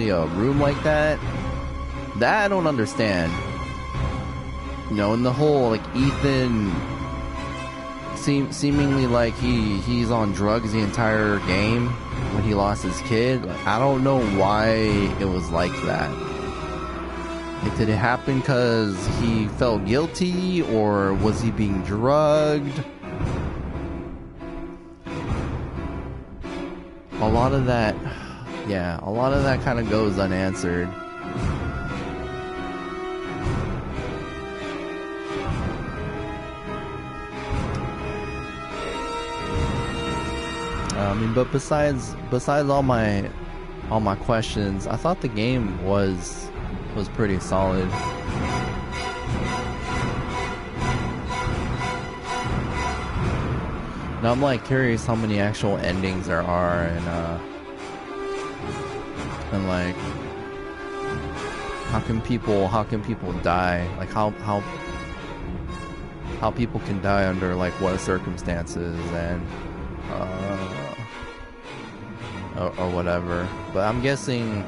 a room like that? That I don't understand. You know, and the whole like Ethan seemingly like he's on drugs the entire game when he lost his kid. Like, I don't know why it was like that. Like, did it happen because he felt guilty, or was he being drugged? A lot of that kind of goes unanswered. I mean, but besides all my questions, I thought the game was pretty solid. Now I'm like curious how many actual endings there are, and like how can people die? Like how people can die under like what circumstances, and or whatever. But I'm guessing,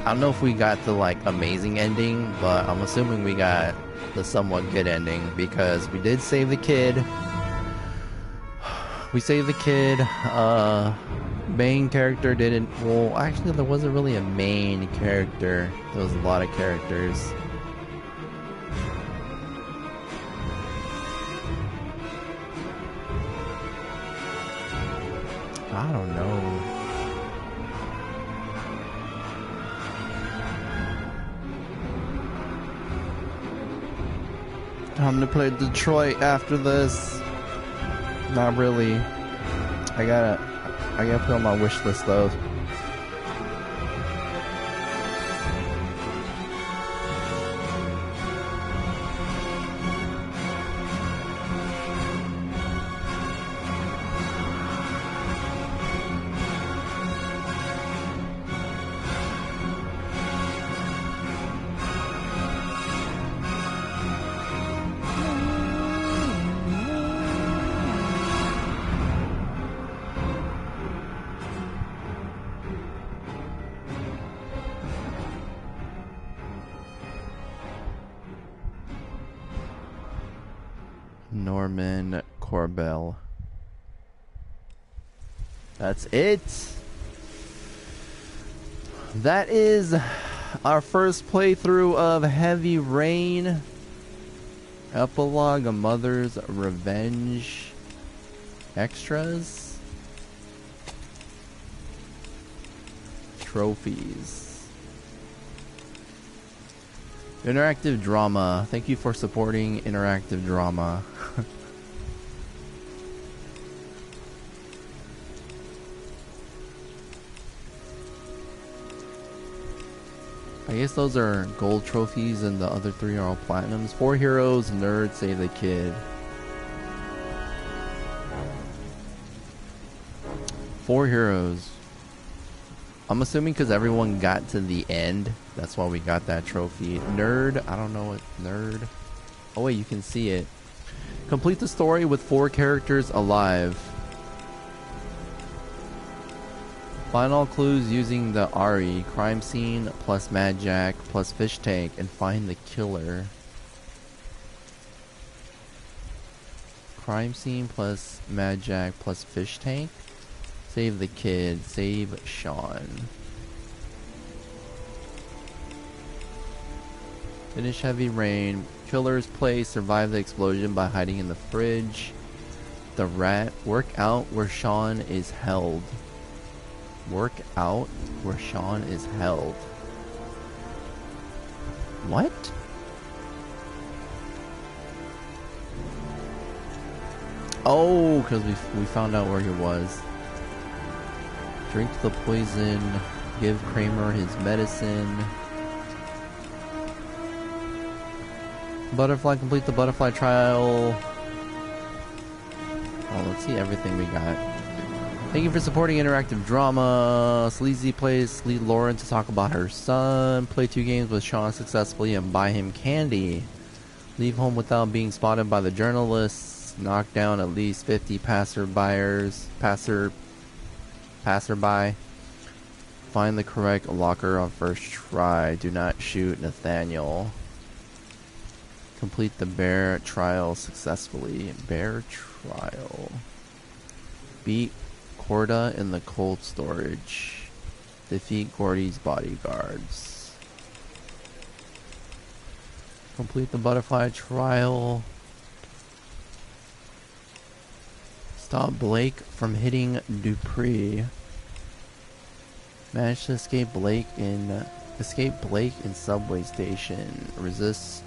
I don't know if we got the like amazing ending, but I'm assuming we got the somewhat good ending, because we did save the kid. We saved the kid. Main character didn't. Well, actually, there wasn't really a main character. There was a lot of characters. I don't know. Time to play Detroit after this. Not really. I gotta put on my wish list though. Norman Corbell. That's it. That is our first playthrough of Heavy Rain. Epilogue, A Mother's Revenge. Extras. Trophies. Interactive drama. Thank you for supporting interactive drama. I guess those are gold trophies and the other 3 are all platinums. 4 heroes, nerd, save the kid. 4 heroes. I'm assuming because everyone got to the end, that's why we got that trophy. Nerd, I don't know what nerd. Oh wait, you can see it. Complete the story with 4 characters alive. Find all clues using the RE, crime scene plus Mad Jack plus fish tank, and find the killer. Crime scene plus Mad Jack plus fish tank. Save the kid, save Sean. Finish Heavy Rain. Killer's place, survive the explosion by hiding in the fridge. The Rat, work out where Sean is held. Work out where Sean is held. What? Oh, because we found out where he was. Drink the poison. Give Kramer his medicine. Butterfly, complete the butterfly trial. Oh, let's see everything we got. Thank you for supporting interactive drama. Sleazy plays lead Lauren to talk about her son. Play 2 games with Sean successfully and buy him candy. Leave home without being spotted by the journalists. Knock down at least 50 passerby. Find the correct locker on first try. Do not shoot Nathaniel. Complete the bear trial successfully. Bear trial. Beat Corda in the cold storage. Defeat Gordy's bodyguards. Complete the butterfly trial. Stop Blake from hitting Dupree. Manage to escape Blake in subway station. Resist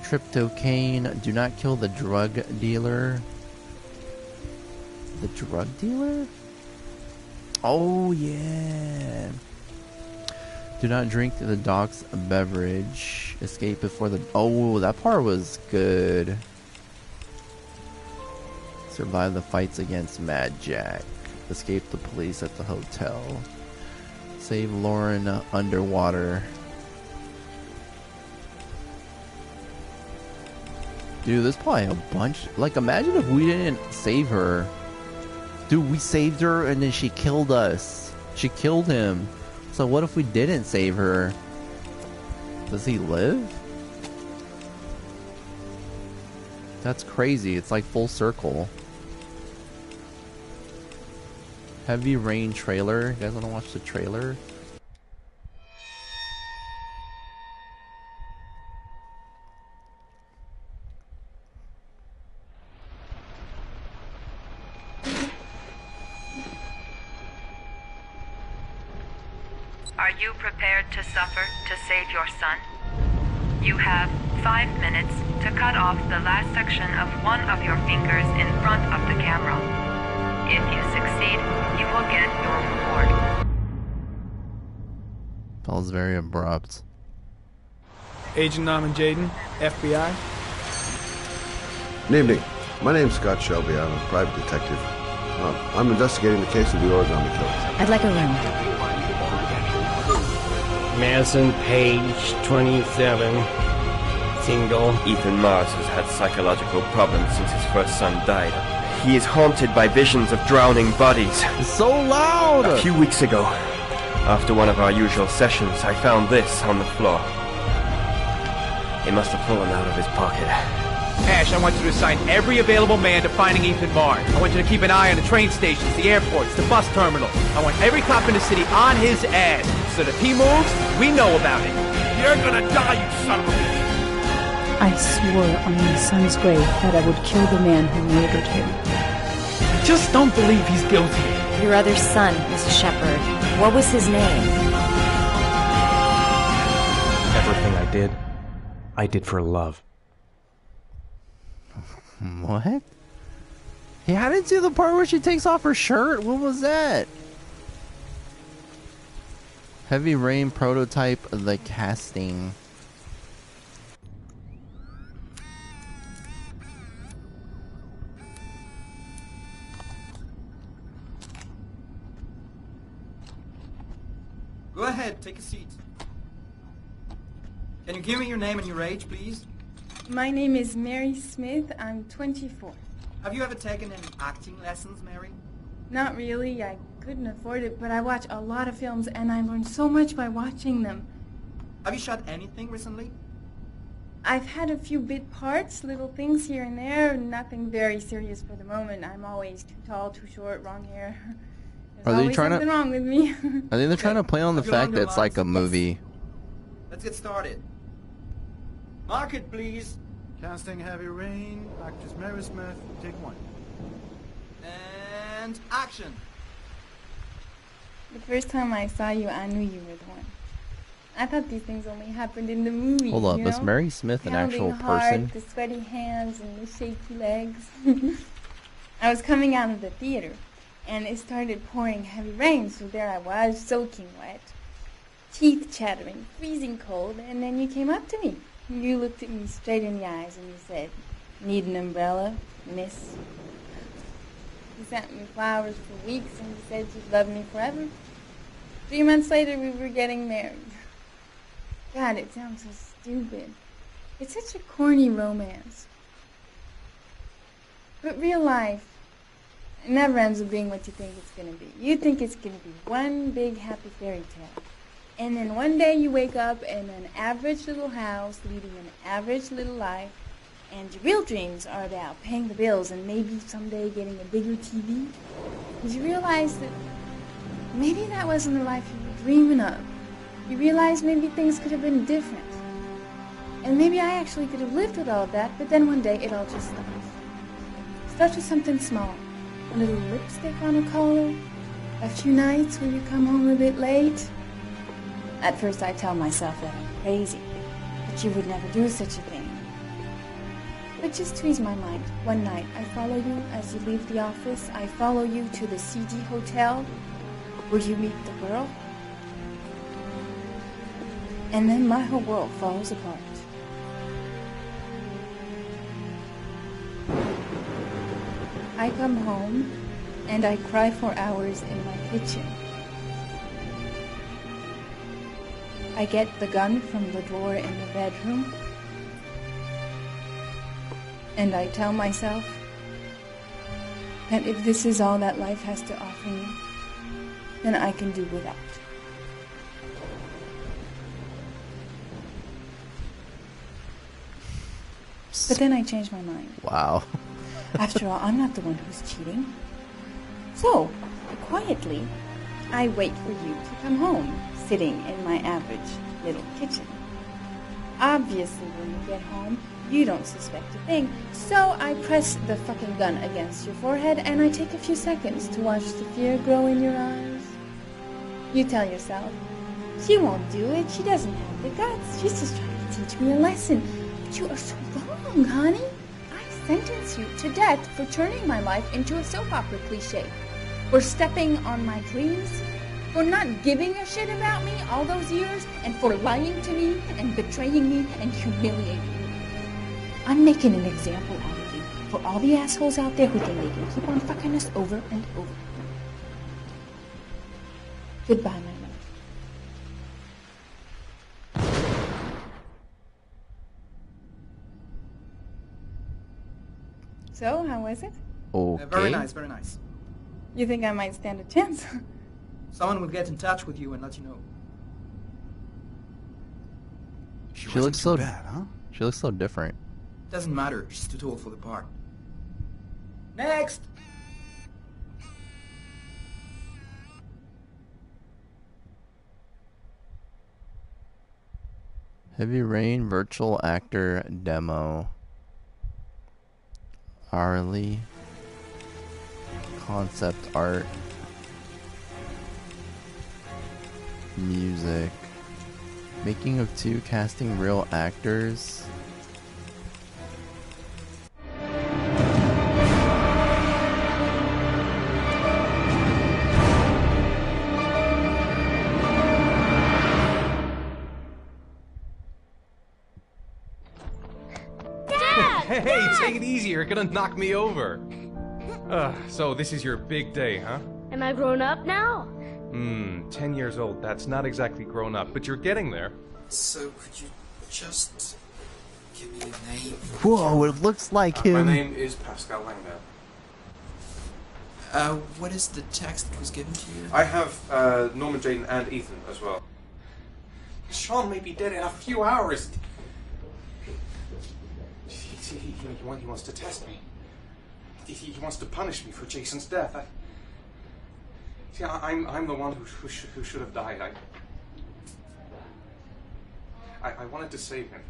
tryptocane. Do not kill the drug dealer. The drug dealer? Oh yeah. Do not drink the doc's beverage. Escape before the... Oh, that part was good. Survive the fights against Mad Jack. Escape the police at the hotel. Save Lauren underwater. Dude, there's probably a bunch. Like, imagine if we didn't save her. Dude, we saved her and then she killed us. She killed him. So what if we didn't save her? Does he live? That's crazy. It's like full circle. Heavy Rain trailer. You guys want to watch the trailer? Are you prepared to suffer to save your son? You have 5 minutes to cut off the last section of one of your fingers in front of the camera. If you succeed, you will get your reward. That was very abrupt. Agent Norman Jaden, FBI. Good evening. My name's Scott Shelby. I'm a private detective. I'm investigating the case of the origami killer. I'd like a room. Madison Page, 27, single. Ethan Mars has had psychological problems since his first son died. He is haunted by visions of drowning bodies. It's so loud! A few weeks ago, after one of our usual sessions, I found this on the floor. It must have fallen out of his pocket. Ash, I want you to assign every available man to finding Ethan Mars. I want you to keep an eye on the train stations, the airports, the bus terminals. I want every cop in the city on his ass, so that if he moves, we know about it. You're gonna die, you son of a bitch! I swore on my son's grave that I would kill the man who murdered him. I just don't believe he's guilty. Your other son, Mrs. Shepard. What was his name? Everything I did for love. What? Hey, I didn't see the part where she takes off her shirt. What was that? Heavy Rain prototype, the casting. Go ahead, take a seat. Can you give me your name and your age, please? My name is Mary Smith. I'm 24. Have you ever taken any acting lessons, Mary? Not really. I couldn't afford it, but I watch a lot of films and I learn so much by watching them. Have you shot anything recently? I've had a few bit parts, little things here and there, nothing very serious for the moment. I'm always too tall, too short, wrong hair. There's always something wrong with me. I think they're trying to play on the fact that it's like a movie. Let's get started. Mark it, please. Casting Heavy Rain, actress Mary Smith, take one. And action. The first time I saw you, I knew you were the one. I thought these things only happened in the movies. Hold up, you know? is Mary Smith an Pounding actual hard, person? The sweaty hands and the shaky legs. I was coming out of the theater, and it started pouring heavy rain, so there I was, soaking wet, teeth chattering, freezing cold, and then you came up to me. You looked at me straight in the eyes and you said, "Need an umbrella, miss?" You sent me flowers for weeks and you said you'd love me forever. 3 months later we were getting married. God, it sounds so stupid. It's such a corny romance. But real life, it never ends up being what you think it's going to be. You think it's going to be one big happy fairy tale. And then one day you wake up in an average little house, leading an average little life, and your real dreams are about paying the bills and maybe someday getting a bigger TV. And you realize that maybe that wasn't the life you were dreaming of. You realize maybe things could have been different. And maybe I actually could have lived with all of that, but then one day it all just stops. Starts with something small. A little lipstick on a collar, a few nights when you come home a bit late. At first I tell myself that I'm crazy, that you would never do such a thing. But just to ease my mind, one night I follow you as you leave the office. I follow you to the CD hotel where you meet the girl. And then my whole world falls apart. I come home and I cry for hours in my kitchen. I get the gun from the drawer in the bedroom, and I tell myself that if this is all that life has to offer me, then I can do without. But then I change my mind. Wow. After all, I'm not the one who's cheating. So, quietly, I wait for you to come home, sitting in my average little kitchen. Obviously, when you get home, you don't suspect a thing, so I press the fucking gun against your forehead and I take a few seconds to watch the fear grow in your eyes. You tell yourself, she won't do it, she doesn't have the guts, she's just trying to teach me a lesson. But you are so wrong, honey. I sentence you to death for turning my life into a soap opera cliche, for stepping on my dreams, for not giving a shit about me all those years, and for lying to me and betraying me and humiliating me. I'm making an example out of you for all the assholes out there who think they can keep on fucking us over and over. Goodbye, my love. So, how was it? Okay. Very nice, very nice. You think I might stand a chance? Someone will get in touch with you and let you know. She looks so bad, huh? She looks so different. Doesn't matter, she's too tall for the part. Next! Heavy Rain virtual actor demo. Hourly. Concept art. Music. Making of 2 casting real actors. Hey, take it easy, you're gonna knock me over. So this is your big day, huh? Am I grown up now? 10 years old, that's not exactly grown up, but you're getting there. So, could you just give me a name? Whoa, it looks like him. My name is Pascal Langdale. What is the text that was given to you? I have Norman, Jaden, and Ethan as well. Sean may be dead in a few hours. He wants to test me. He wants to punish me for Jason's death. I'm the one who should have died. I wanted to save him.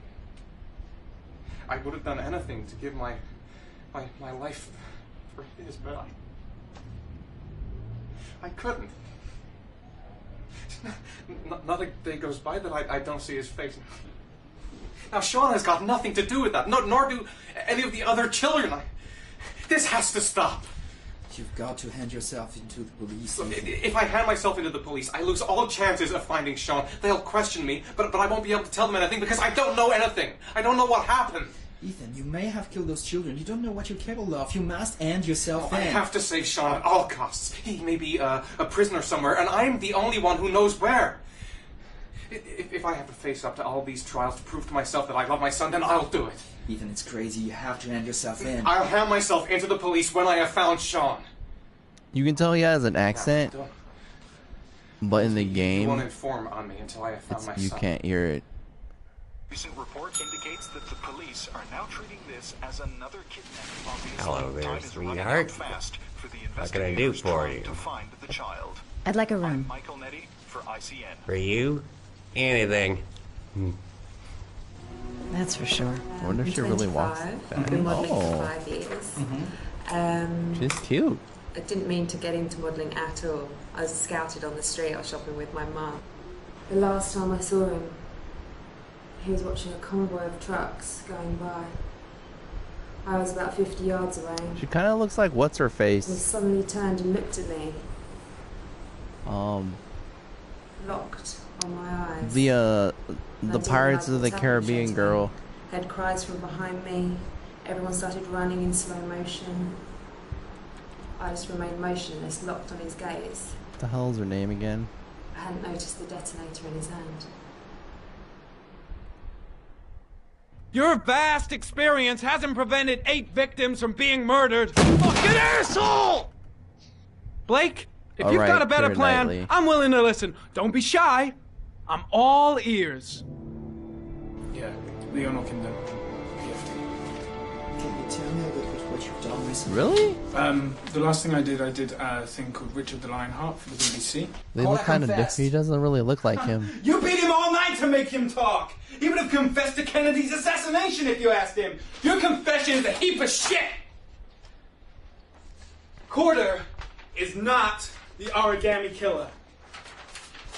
I would have done anything to give my life for his, but I couldn't. Not a day goes by that I don't see his face. Now Sean has got nothing to do with that, nor do any of the other children. This has to stop. You've got to hand yourself into the police. If I hand myself into the police, I lose all chances of finding Sean. They'll question me, but I won't be able to tell them anything because I don't know anything. I don't know what happened. Ethan, you may have killed those children. You don't know what you're capable of. You must hand yourself in. I have to save Sean at all costs. He may be a prisoner somewhere, and I'm the only one who knows where. If I have to face up to all these trials to prove to myself that I love my son, then I'll do it. Ethan, it's crazy. You have to hand yourself in. I'll hand myself into the police when I have found Sean. You can tell he has an accent, but in the game, you won't inform on me until I have found my you son. can't hear it. Recent report indicates that the police are now treating this as another kidnapping. Obviously, Hello there, time is running out sweetheart. fast for the What can I do investigators for trying you? to find the child. I'd like a room. I'm Michael Nettie for ICN. For you? Anything. That's for sure. I wonder if she really wants I've been modelling for Oh, 5 years. she's cute. I didn't mean to get into modelling at all. I was scouted on the street. I was shopping with my mum. The last time I saw him, he was watching a convoy of trucks going by. I was about 50 yards away. She kind of looks like what's her He face. suddenly turned and looked at me, locked on my eyes. The And I didn't Pirates know of the what happened, Caribbean shouting. girl. Heard cries from behind me. Everyone started running in slow motion. I just remained motionless, locked on his gaze. What the hell is her name again? I hadn't noticed the detonator in his hand. Your vast experience hasn't prevented 8 victims from being murdered. Fucking asshole! Blake, if All you've right, got a better Keira plan, Knightley. I'm willing to listen. Don't be shy. I'm all ears. Yeah, Leon Ockenden. Can you tell me a little bit what you've done recently? Really? The last thing I did a thing called Richard the Lionheart for the BBC. They look kind of different. He doesn't really look like him. You beat him all night to make him talk! He would have confessed to Kennedy's assassination if you asked him! Your confession is a heap of shit! Corder is not the origami killer.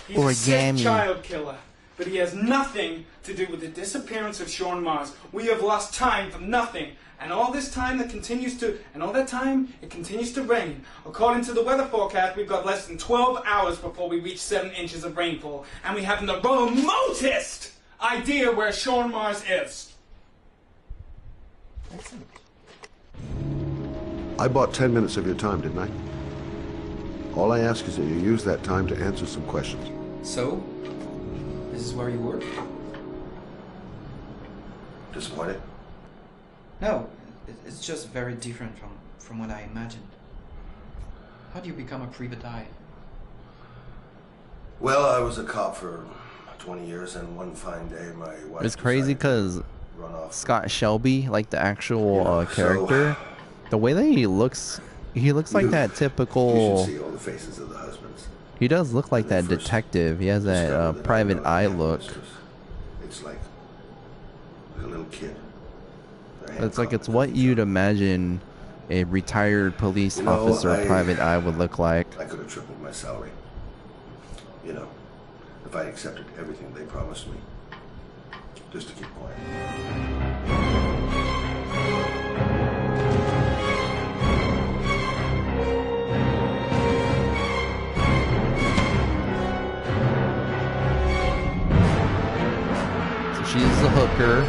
He's a sick Origami. child killer. But he has nothing to do with the disappearance of Sean Mars. We have lost time for nothing. And all this time it continues to rain. According to the weather forecast, we've got less than 12 hours before we reach 7 inches of rainfall. And we haven't the remotest idea where Sean Mars is. I bought 10 minutes of your time, didn't I? All I ask is that you use that time to answer some questions. So, this is where you work? Disappointed? No, it's just very different from what I imagined. How do you become a private eye? Well, I was a cop for 20 years, and one fine day my wife... It's crazy because Scott Shelby, like the actual character, the way that he looks like that typical. You should see all the faces of the husbands. He does look like that detective. He has that private eye look. It's like a little kid. It's like it's what you'd imagine a retired police officer private eye would look like. I could have tripled my salary. You know, if I accepted everything they promised me, just to keep quiet. So she's the hooker.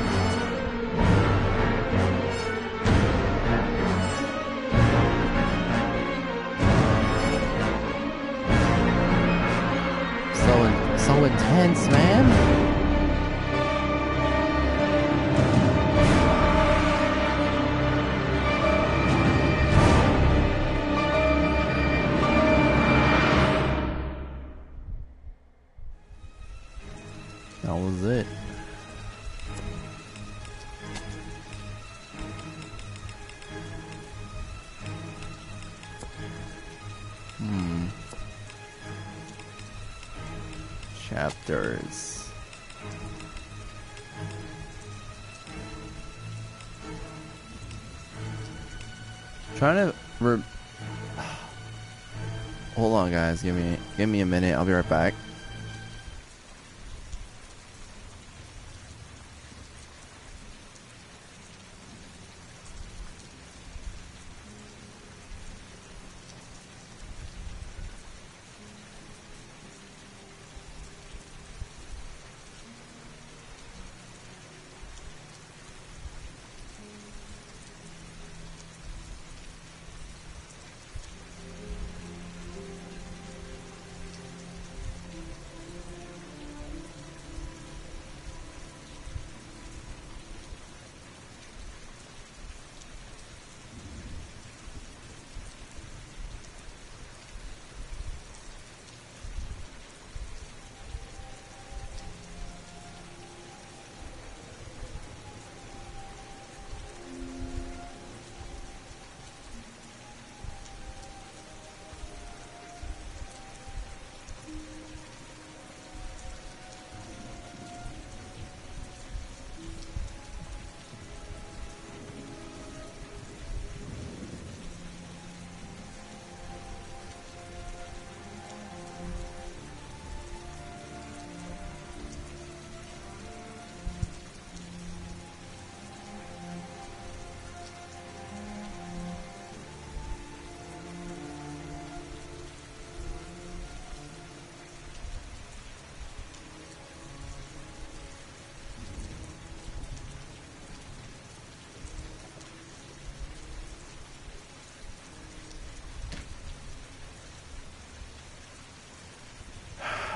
So intense, man. That was it. Chapters. Trying to hold on, guys. Give me a minute. I'll be right back.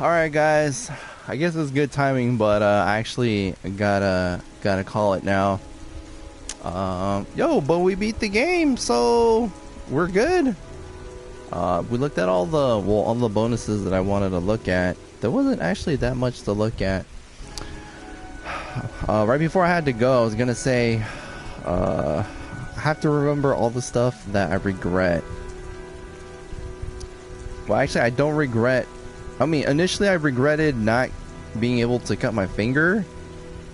Alright, guys, I guess it's good timing, but I actually gotta call it now. But we beat the game, so we're good. We looked at all the bonuses that I wanted to look at. There wasn't actually that much to look at. Right before I had to go, I was gonna say I have to remember all the stuff that I regret. Well, actually, I don't regret. I mean, initially I regretted not being able to cut my finger,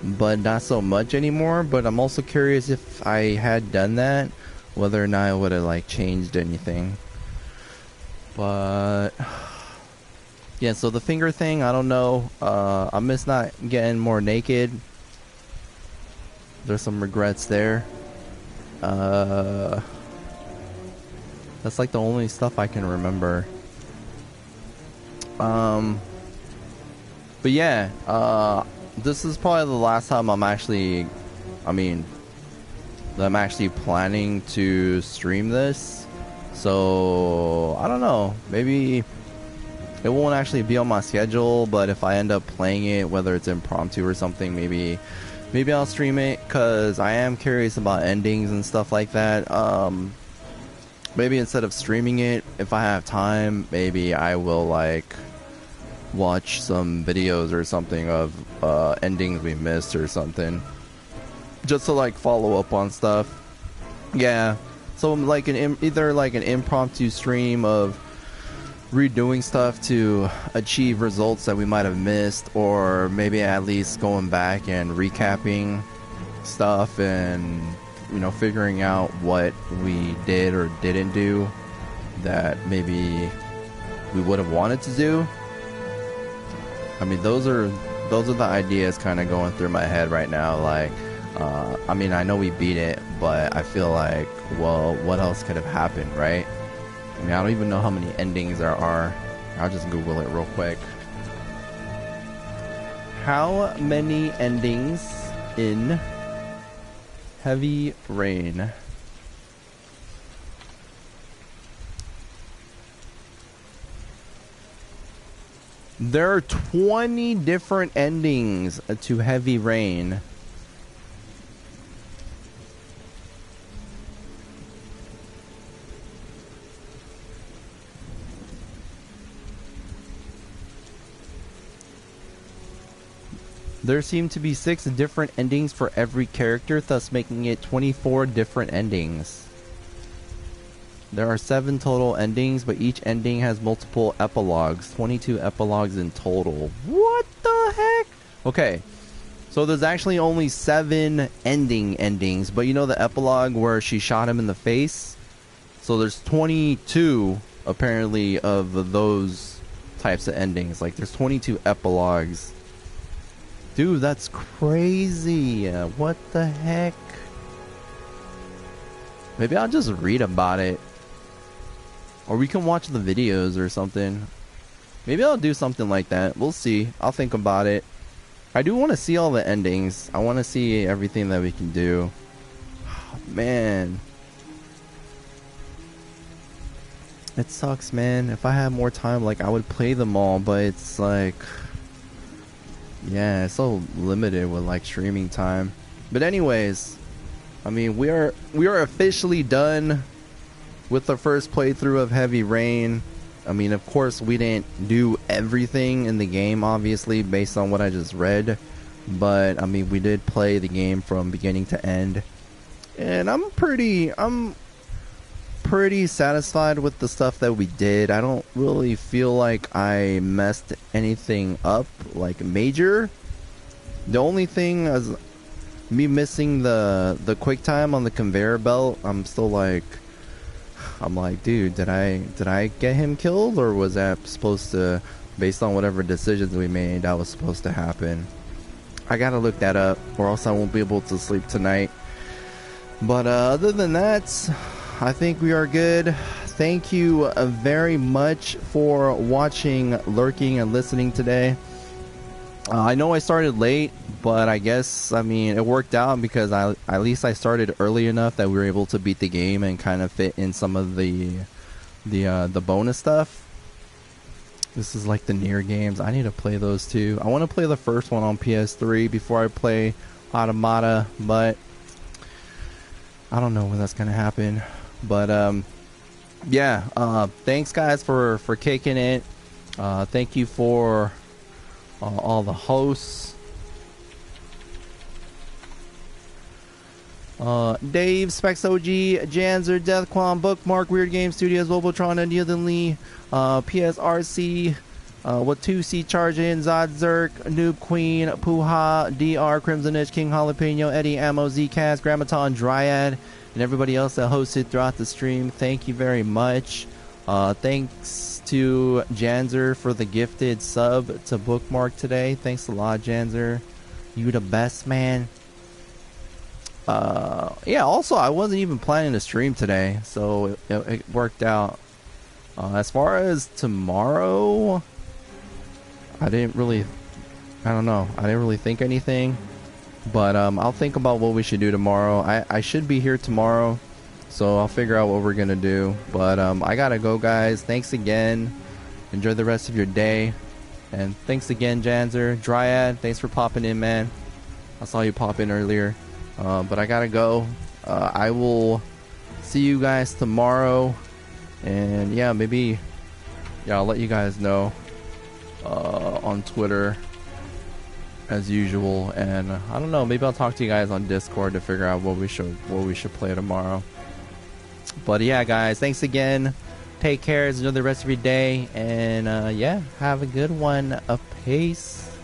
but not so much anymore. But I'm also curious if I had done that, whether or not it would have like changed anything. But yeah, so the finger thing, I don't know. I miss not getting more naked. There's some regrets there. That's like the only stuff I can remember. But yeah, this is probably the last time I'm actually planning to stream this. So I don't know, maybe it won't actually be on my schedule, but if I end up playing it, whether it's impromptu or something, maybe I'll stream it, because I am curious about endings and stuff like that. Maybe instead of streaming it, if I have time, maybe I will like watch some videos or something of endings we missed or something. just to like follow up on stuff. Yeah, so like either like an impromptu stream of redoing stuff to achieve results that we might have missed, or maybe at least going back and recapping stuff and, you know, figuring out what we did or didn't do that maybe we would have wanted to do. I mean, those are the ideas kind of going through my head right now. Like, I mean, I know we beat it, but I feel like, well, what else could have happened, right? I mean, I don't even know how many endings there are. I'll just Google it real quick. How many endings in Heavy Rain? There are 20 different endings to Heavy Rain. There seem to be 6 different endings for every character, thus making it 24 different endings. There are 7 total endings, but each ending has multiple epilogues. 22 epilogues in total. What the heck? Okay, so there's actually only 7 endings, but you know the epilogue where she shot him in the face? So there's 22, apparently, of those types of endings. Like, there's 22 epilogues. Dude, that's crazy. What the heck? Maybe I'll just read about it. Or we can watch the videos or something. Maybe I'll do something like that. We'll see. I'll think about it. I do want to see all the endings. I want to see everything that we can do. Oh, man. It sucks, man. If I had more time, like, I would play them all, but it's like... yeah, it's so limited with like streaming time. But anyways, I mean, we are officially done with the first playthrough of Heavy Rain. I mean, of course, we didn't do everything in the game, obviously, based on what I just read. But I mean, we did play the game from beginning to end, and I'm pretty satisfied with the stuff that we did. I don't really feel like I messed anything up like major. The only thing is me missing the quick time on the conveyor belt. I'm like, dude, did I get him killed, or was that supposed to, based on whatever decisions we made, that was supposed to happen? I gotta look that up, or else I won't be able to sleep tonight. But other than that, I think we are good. Thank you very much for watching, lurking, and listening today. I know I started late, but I guess, I mean, it worked out because at least I started early enough that we were able to beat the game and kind of fit in some of the bonus stuff. This is like the near games. I need to play those too. I want to play the first one on PS3 before I play Automata, but I don't know when that's gonna happen. But yeah, thanks guys for kicking it. Thank you for all the hosts. Dave, Specs OG, Janzer, Deathquam, Bookmark, Weird Game Studios, Robotron, and Lee, PSRC, Watusi, Chargin, Zod Zerk, Noob Queen, Puha, DR, Crimson Itch, King Jalapeno, Eddie, Ammo, Zcast, Grammaton, Dryad, and everybody else that hosted throughout the stream. Thank you very much. Thanks to Janzer for the gifted sub to Bookmark today. Thanks a lot, Janzer. You the best, man. Yeah, also, I wasn't even planning to stream today, so it worked out. As far as tomorrow, I don't really think anything. But I'll think about what we should do tomorrow. I should be here tomorrow, so I'll figure out what we're gonna do. But I gotta go, guys. Thanks again. Enjoy the rest of your day. And thanks again, Janzer. Dryad, thanks for popping in, man. I saw you pop in earlier. But I gotta go. I will see you guys tomorrow. And yeah, maybe I'll let you guys know on Twitter as usual, and I don't know, maybe I'll talk to you guys on Discord to figure out what we should play tomorrow. But yeah, guys, thanks again. Take care, enjoy the rest of your day, and yeah, have a good one. Peace.